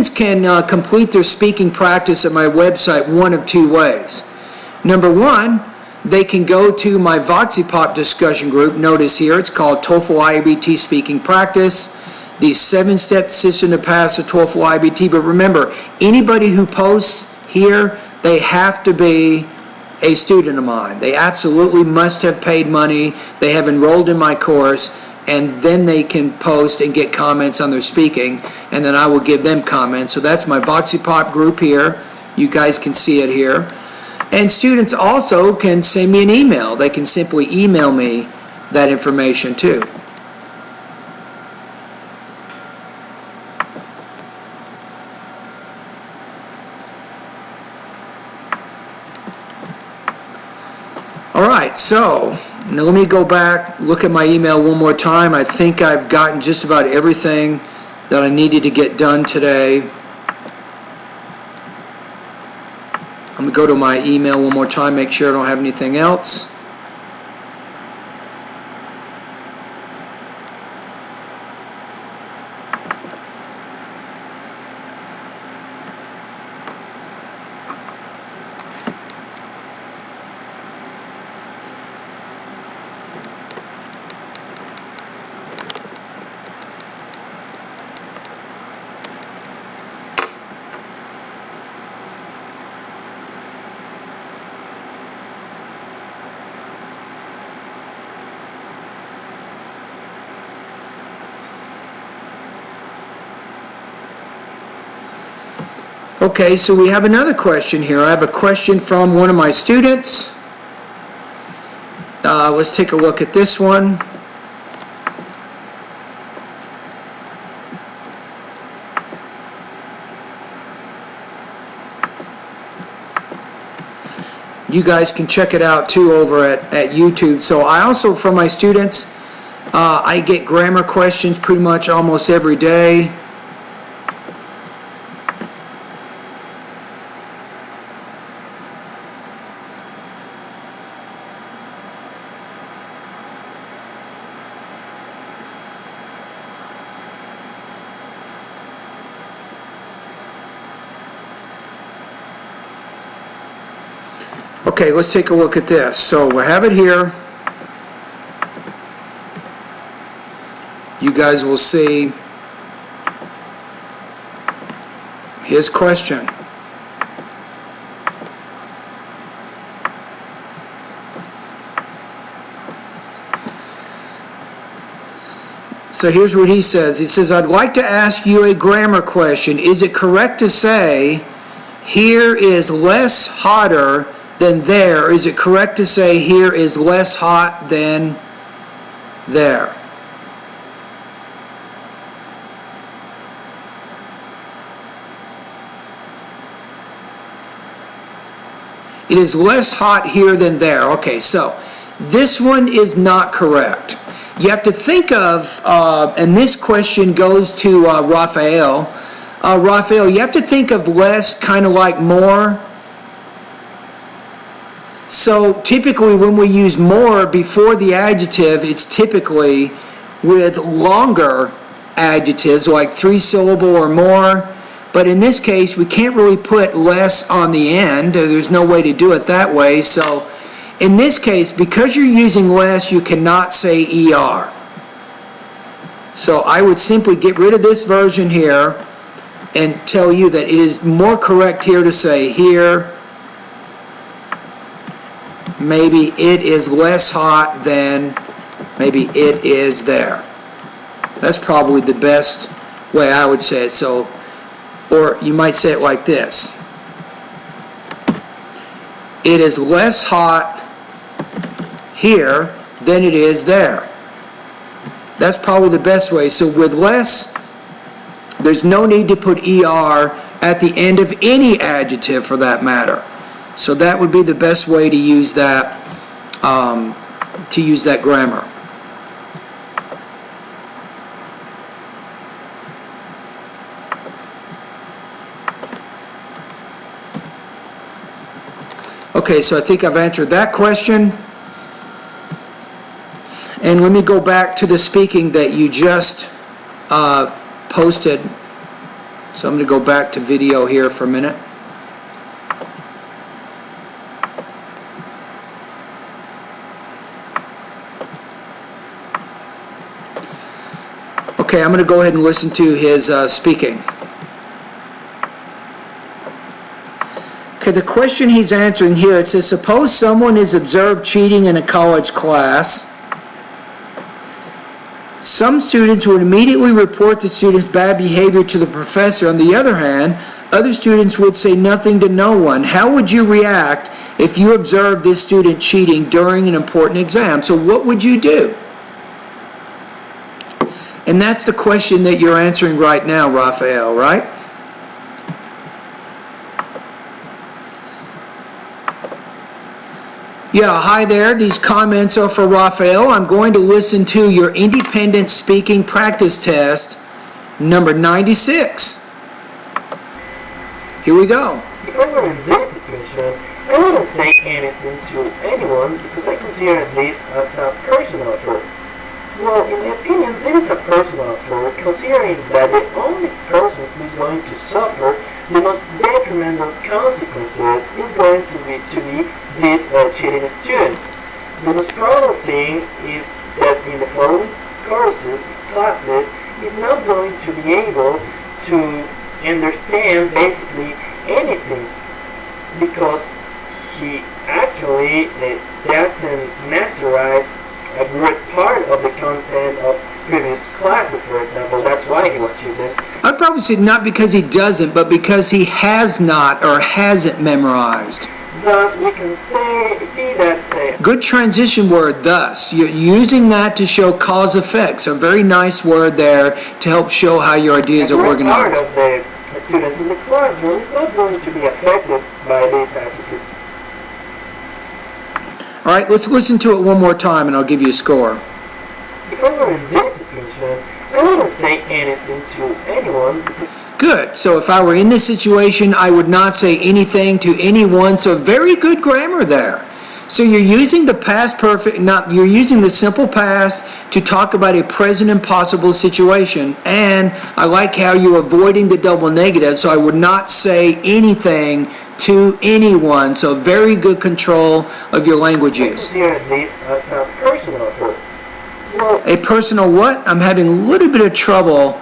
can complete their speaking practice at my website one of 2 ways. Number 1, they can go to my VoxyPop discussion group. Notice here it's called TOEFL IBT Speaking Practice, the 7-step system to pass the TOEFL IBT. But remember, anybody who posts here, they have to be a student of mine. They absolutely must have paid money. They have enrolled in my course, and then they can post and get comments on their speaking, and then I will give them comments. So that's my VoxyPop group here. You guys can see it here. And students also can send me an email. They can simply email me that information too. Alright, so now let me go back, look at my email one more time. I think I've gotten just about everything that I needed to get done today. I'm going to go to my email one more time, make sure I don't have anything else. Okay, so we have another question here. I have a question from one of my students. Let's take a look at this one. You guys can check it out too over at YouTube. So I also, from my students, I get grammar questions pretty much almost every day. Okay, let's take a look at this. So we have it here. You guys will see his question. So here's what he says. He says, I'd like to ask you a grammar question. Is it correct to say, here is less hotter than there? Or is it correct to say, here is less hot than there? It is less hot here than there. Okay, so this one is not correct. You have to think of, and this question goes to Raphael. Raphael, you have to think of less kind of like more. So typically when we use more before the adjective, it's typically with longer adjectives like 3-syllable or more. But in this case, we can't really put less on the end. There's no way to do it that way. So in this case, because you're using less, you cannot say ER. So I would simply get rid of this version here and tell you that it is more correct here to say here, maybe it is less hot than maybe it is there. That's probably the best way I would say it. So, or you might say it like this. It is less hot here than it is there. That's probably the best way. So with less, there's no need to put ER at the end of any adjective for that matter. So that would be the best way to use that grammar. Okay, so I think I've answered that question. And let me go back to the speaking that you just posted. So I'm going to go back to video here for a minute. Okay, I'm going to go ahead and listen to his speaking. Okay, the question he's answering here, it says, suppose someone is observed cheating in a college class. Some students would immediately report the student's bad behavior to the professor. On the other hand, other students would say nothing to no one. How would you react if you observed this student cheating during an important exam? So what would you do? And that's the question that you're answering right now, Raphael, right? Yeah, hi there. These comments are for Raphael. I'm going to listen to your independent speaking practice test, number 96. Here we go. If I were in this situation, I wouldn't say anything to anyone because I consider this as a personal affair. Well, in my opinion, this is a personal affair, considering that the only person who is going to suffer the most detrimental consequences is going to be this cheating student. The most probable thing is that in the following classes, he's not going to be able to understand basically anything because he actually doesn't memorize a great part of the content of previous classes, for example. That's why he was cheating. I'd probably say not because he doesn't, but because he has not or hasn't memorized. Thus, we can see that... Good transition word, thus. You're using that to show cause effects. A very nice word there to help show how your ideas are organized. A part of the students in the classroom is not going to be affected by this attitude. All right, let's listen to it one more time and I'll give you a score. If I were in this situation, I wouldn't say anything to anyone. Good. So if I were in this situation, I would not say anything to anyone. So very good grammar there. So you're using the past perfect, you're using the simple past to talk about a present impossible situation. And I like how you're avoiding the double negative. So I would not say anything to anyone. So very good control of your language use. Consider this as a personal affair. Well, a personal what? I'm having a little bit of trouble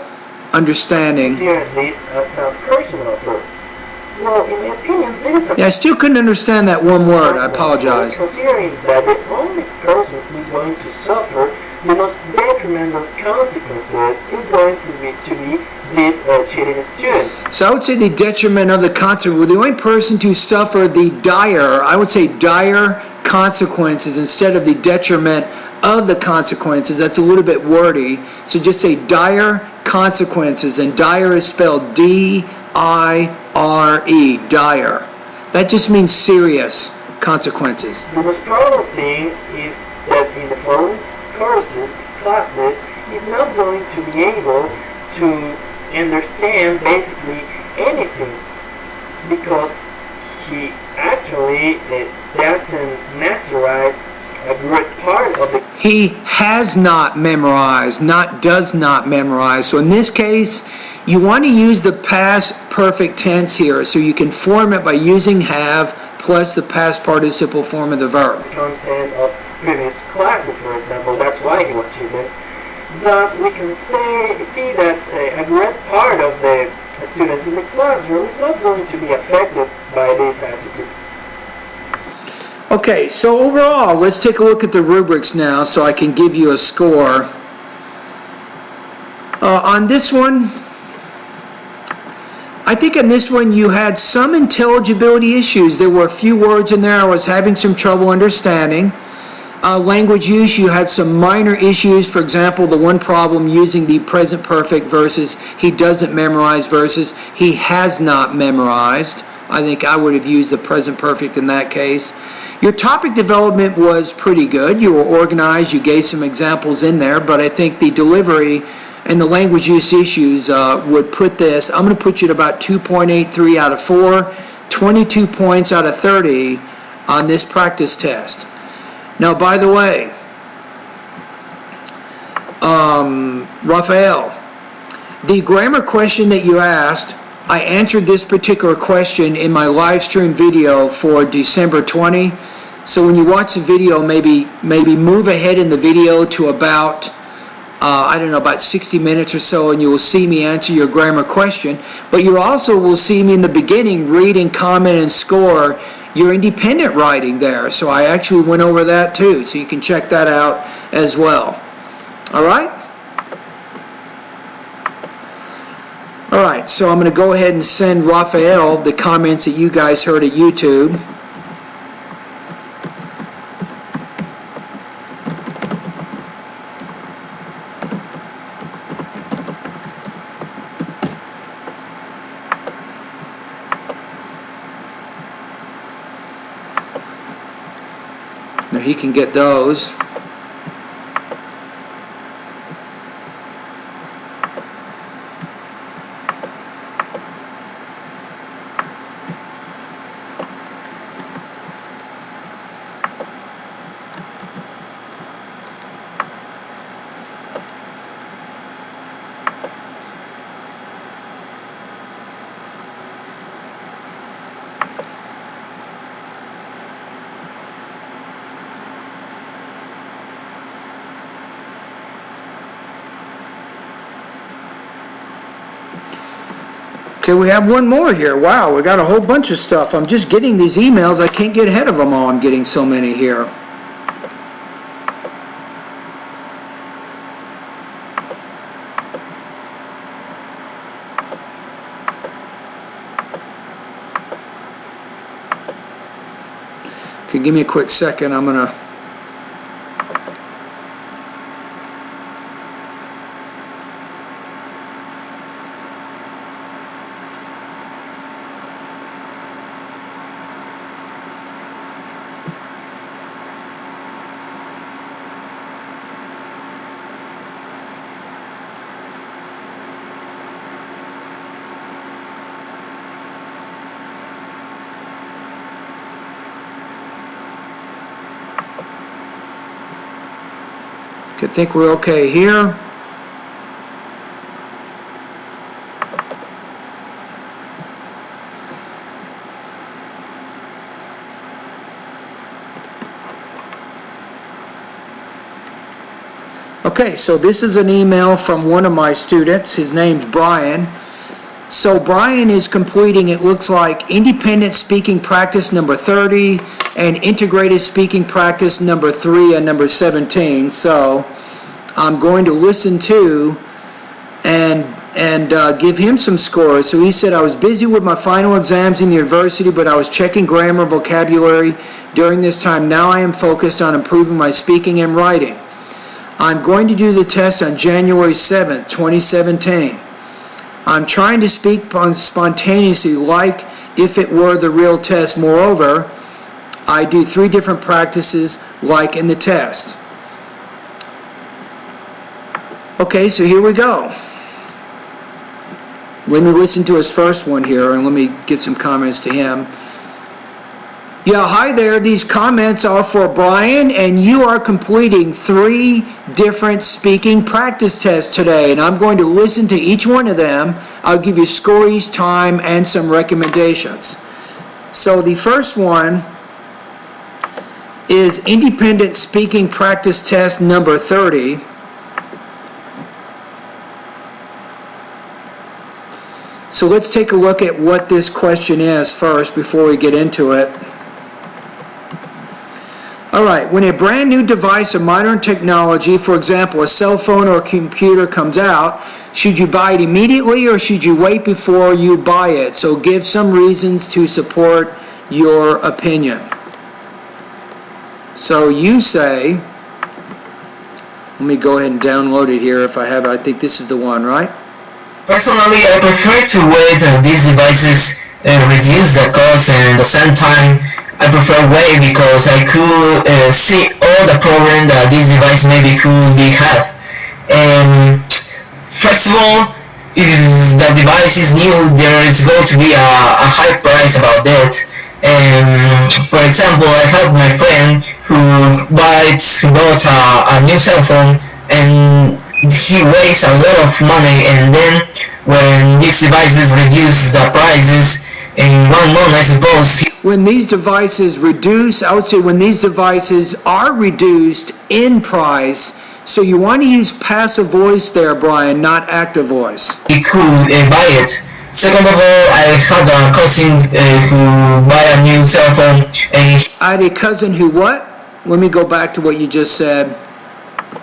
understanding. Consider this as a personal affair. Well, in my opinion, this is a... Yeah, I still couldn't understand that one word. I apologize. Considering that the only person who is going to suffer the most detrimental consequences is going to be this cheating student. So I would say the detriment of the consequence. Well, the only person to suffer the dire, I would say dire consequences instead of the detriment of the consequences. That's a little bit wordy. So just say dire consequences, and dire is spelled D-I-R-E, dire. That just means serious consequences. The most probable thing is that in the following classes, he's not going to be able to understand basically anything because he actually doesn't memorize a great part of the... He has not memorized, not does not memorize. So in this case, you want to use the past perfect tense here, so you can form it by using have plus the past participle form of the verb. Content of previous classes, for example. That's why he was cheating. Thus, we can see that a great part of the students in the classroom is not going to be affected by this attitude. Okay, so overall, let's take a look at the rubrics now so I can give you a score. On this one, I think on this one you had some intelligibility issues. There were a few words in there I was having some trouble understanding. Language use, you had some minor issues. For example, the one problem using the present perfect versus he doesn't memorize versus he has not memorized. I think I would have used the present perfect in that case. Your topic development was pretty good. You were organized. You gave some examples in there, but I think the delivery and the language use issues would put this, I'm going to put you at about 2.83 out of 4, 22 points out of 30 on this practice test. Now, by the way, Raphael, the grammar question that you asked, I answered this particular question in my live stream video for December 20. So when you watch the video, maybe move ahead in the video to about I don't know, about 60 minutes or so, and you will see me answer your grammar question. But you also will see me in the beginning read and comment and score your independent writing there. So I actually went over that too, so you can check that out as well. All right? All right, so I'm going to go ahead and send Raphael the comments that you guys heard at YouTube. Now he can get those. Okay, we have one more here. Wow, we got a whole bunch of stuff. I'm just getting these emails. I can't get ahead of them all. I'm getting so many here. Okay, give me a quick second. I'm going to... I think we're okay here. Okay, so this is an email from one of my students. His name's Brian. So Brian is completing, it looks like, independent speaking practice number 30 and integrated speaking practice number 3 and number 17. So I'm going to listen to and give him some scores. So he said, I was busy with my final exams in the university, but I was checking grammar, vocabulary during this time. Now I am focused on improving my speaking and writing. I'm going to do the test on January 7th, 2017. I'm trying to speak spontaneously like if it were the real test. Moreover, I do 3 different practices like in the test. Okay, so here we go. Let me listen to his first one here and let me get some comments to him. Yeah, hi there. These comments are for Brian, and you are completing 3 different speaking practice tests today, and I'm going to listen to each one of them. I'll give you score each time and some recommendations. So the first one is independent speaking practice test number 30. So let's take a look at what this question is first before we get into it. All right, when a brand new device of modern technology, for example, a cell phone or a computer comes out, should you buy it immediately or should you wait before you buy it? So give some reasons to support your opinion. So you say, let me go ahead and download it here if I have it. I think this is the one, right? Personally, I prefer to wait as these devices reduce the cost, and at the same time I prefer wait because I could see all the problem that this device maybe could have. First of all, if the device is new, there is going to be a high price about that. For example, I have my friend who bought a new cell phone, and he wastes a lot of money, and then when these devices reduce the prices in 1 month, I suppose. When these devices reduce, I would say when these devices are reduced in price, So you want to use passive voice there, Brian, not active voice. He could buy it. Second of all, I had a cousin who buy a new cell phone, and I had a cousin who what? Let me go back to what you just said.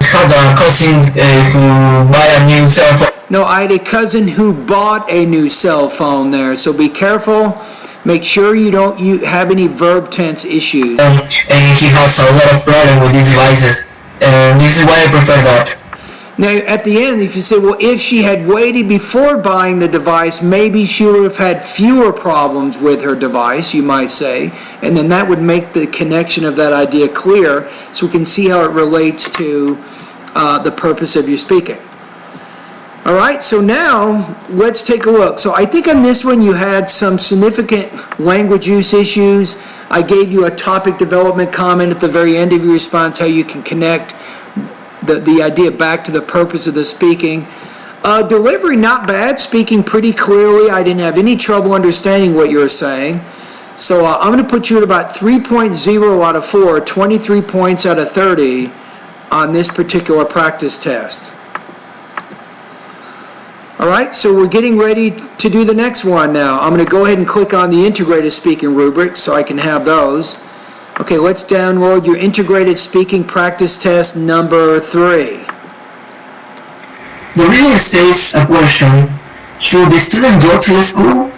had a cousin who buy a new cell phone. No, I had a cousin who bought a new cell phone there. So be careful. Make sure you don't have any verb tense issues. And he has a lot of problem with these devices. And this is why I prefer that. Now, at the end, if you say, well, if she had waited before buying the device, maybe she would have had fewer problems with her device, you might say, and then that would make the connection of that idea clear, so we can see how it relates to the purpose of your speaking. All right, so now let's take a look. So I think on this one you had some significant language use issues. I gave you a topic development comment at the very end of your response, how you can connect the idea back to the purpose of the speaking. Delivery, not bad, speaking pretty clearly. I didn't have any trouble understanding what you were saying. So I'm going to put you at about 3.0 out of 4, 23 points out of 30 on this particular practice test. All right, so we're getting ready to do the next one now. I'm going to go ahead and click on the integrated speaking rubrics so I can have those. Okay, let's download your integrated speaking practice test number 3. The reading stage question: should the student go to the school?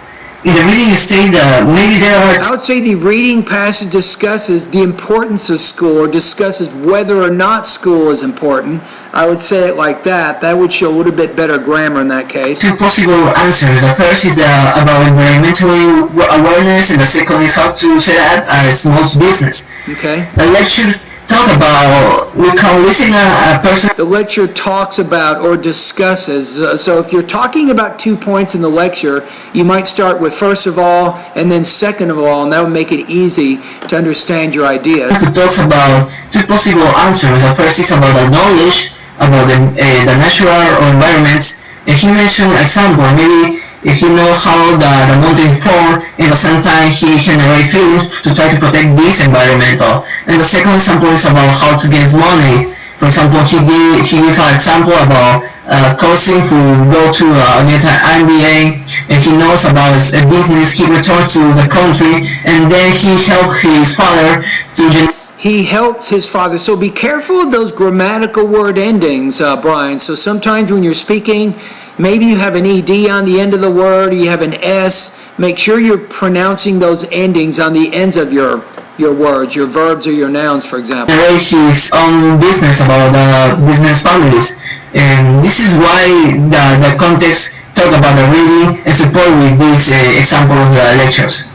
In the reading stage, maybe there are. I would say the reading passage discusses the importance of school, or discusses whether or not school is important. I would say it like that. That would show a little bit better grammar in that case. Two possible answers. The first is about environmental awareness, and the second is how to set up a small business. Okay. The lecture talk about, we can listen a person. The lecture talks about or discusses. So if you're talking about 2 points in the lecture, you might start with first of all and then second of all, and that would make it easy to understand your ideas. Who talks about two possible answers. The first is about the knowledge about the natural environment, and he mentioned example. Maybe if he knows how the mountain form, and at the same time he generate feelings to try to protect this environmental. And the second example is about how to get money. For example, he gave an example about a cousin who go to get an MBA, and he knows about a business. He returns to the country, and then he helped his father to. He helped his father. So be careful of those grammatical word endings, Brian. So sometimes when you're speaking, maybe you have an ED on the end of the word, or you have an S. Make sure you're pronouncing those endings on the ends of your words, your verbs or your nouns, for example. His own business about the business families. And this is why the context talk about the reading and support with this example of the lectures.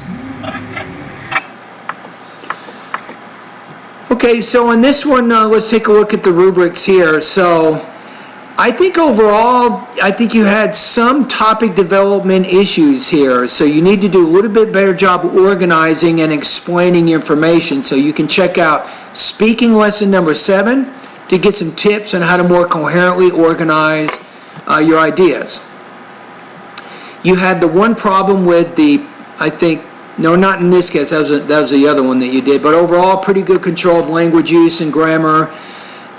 Okay, so on this one, let's take a look at the rubrics here. So I think overall, I think you had some topic development issues here. So you need to do a little bit better job organizing and explaining information. So you can check out speaking lesson number 7 to get some tips on how to more coherently organize your ideas. You had the one problem with the, I think, no, not in this case, that was the other one that you did, but overall pretty good control of language use and grammar,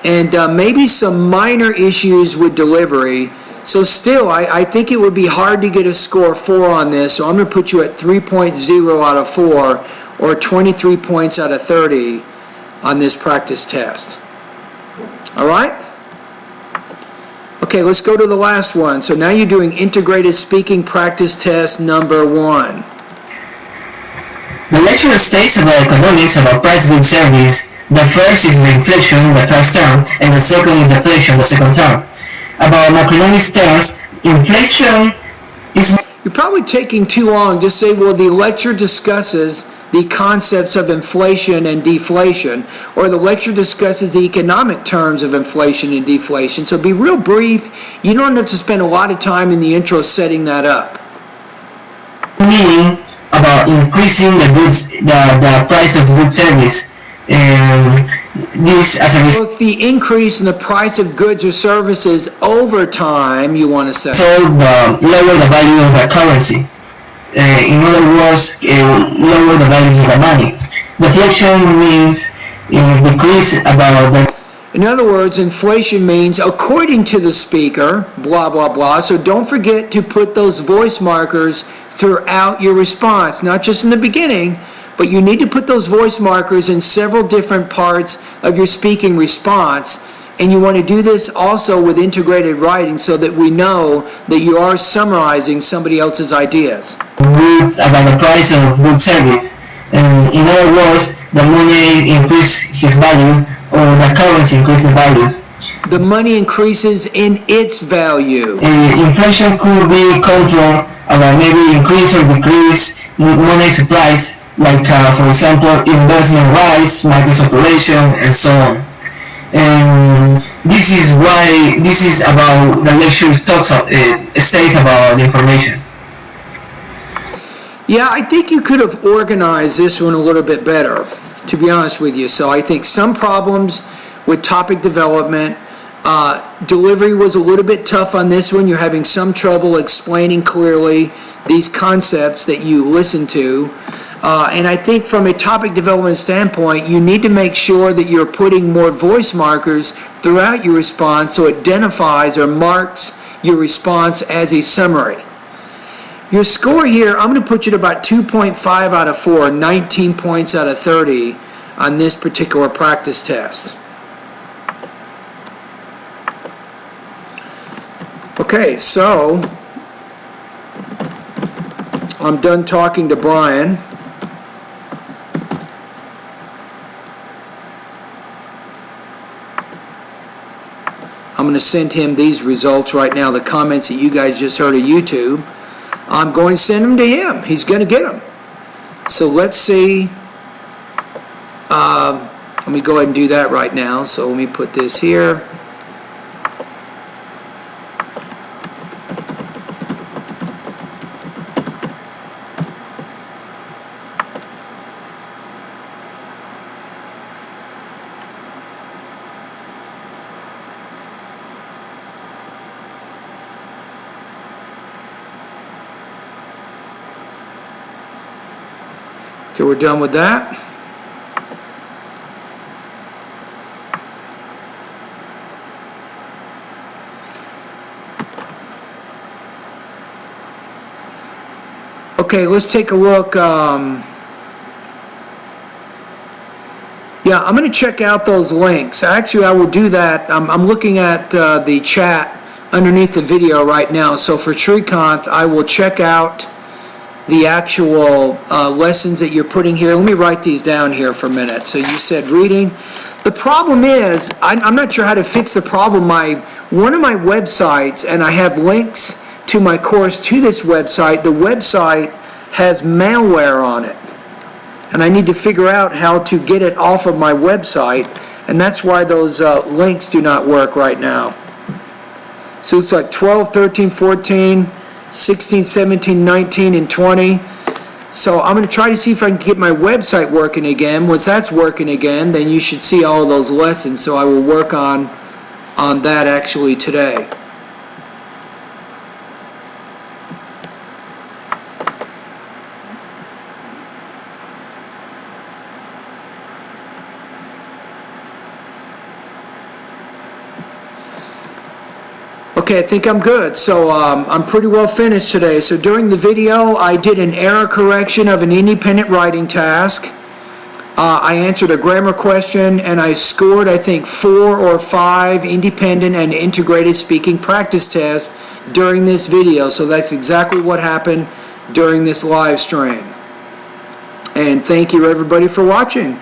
and maybe some minor issues with delivery. So still, I think it would be hard to get a score 4 on this, so I'm going to put you at 3.0 out of 4, or 23 points out of 30 on this practice test. All right? Okay, let's go to the last one. So now you're doing integrated speaking practice test number 1. The lecture states about economics, about price goods service. The first is the inflation, the first term, and the second is deflation, the second term. About macroeconomics terms, inflation is... You're probably taking too long. Just say, well, the lecture discusses the concepts of inflation and deflation, or the lecture discusses the economic terms of inflation and deflation. So be real brief. You don't have to spend a lot of time in the intro setting that up. Meaning about increasing the goods, the price of good service. This as a So it's the increase in the price of goods or services over time you want to say. So lower the value of the currency. In other words, lower the value of the money. Deflation means decrease about the... In other words, inflation means according to the speaker, blah, blah, blah. So don't forget to put those voice markers throughout your response, not just in the beginning, but you need to put those voice markers in several different parts of your speaking response. And you want to do this also with integrated writing so that we know that you are summarizing somebody else's ideas. Goods about the price of good service. In other words, the money increases his value or the currency increases values. The money increases in its value. Inflation could be controlled about maybe increase or decrease money supplies, like for example investment rise, market circulation, and so on. And this is about the lecture states about information. Yeah, I think you could have organized this one a little bit better, to be honest with you. So I think some problems with topic development, delivery was a little bit tough on this one. You're having some trouble explaining clearly these concepts that you listen to. And I think from a topic development standpoint, you need to make sure that you're putting more voice markers throughout your response so it identifies or marks your response as a summary. Your score here, I'm going to put you at about 2.5 out of 4, 19 points out of 30 on this particular practice test. Okay, so I'm done talking to Brian. I'm going to send him these results right now, the comments that you guys just heard of YouTube. I'm going to send them to him. He's going to get them. So let's see. Let me go ahead and do that right now. So let me put this here. Okay, we're done with that. Okay, let's take a look. Yeah, I'm going to check out those links. Actually, I will do that. I'm looking at the chat underneath the video right now. So for Srikanth, I will check out the actual lessons that you're putting here. Let me write these down here for a minute. So you said reading. The problem is, I'm not sure how to fix the problem. One of my websites, and I have links to my course to this website, the website has malware on it. And I need to figure out how to get it off of my website, and that's why those links do not work right now. So it's like 12, 13, 14, 16, 17, 19, and 20. So I'm going to try to see if I can get my website working again. Once that's working again, then you should see all of those lessons. So I will work on that actually today. Okay, I think I'm good. So I'm pretty well finished today. So during the video, I did an error correction of an independent writing task. I answered a grammar question, and I scored, I think, 4 or 5 independent and integrated speaking practice tests during this video. So that's exactly what happened during this live stream. And thank you, everybody, for watching.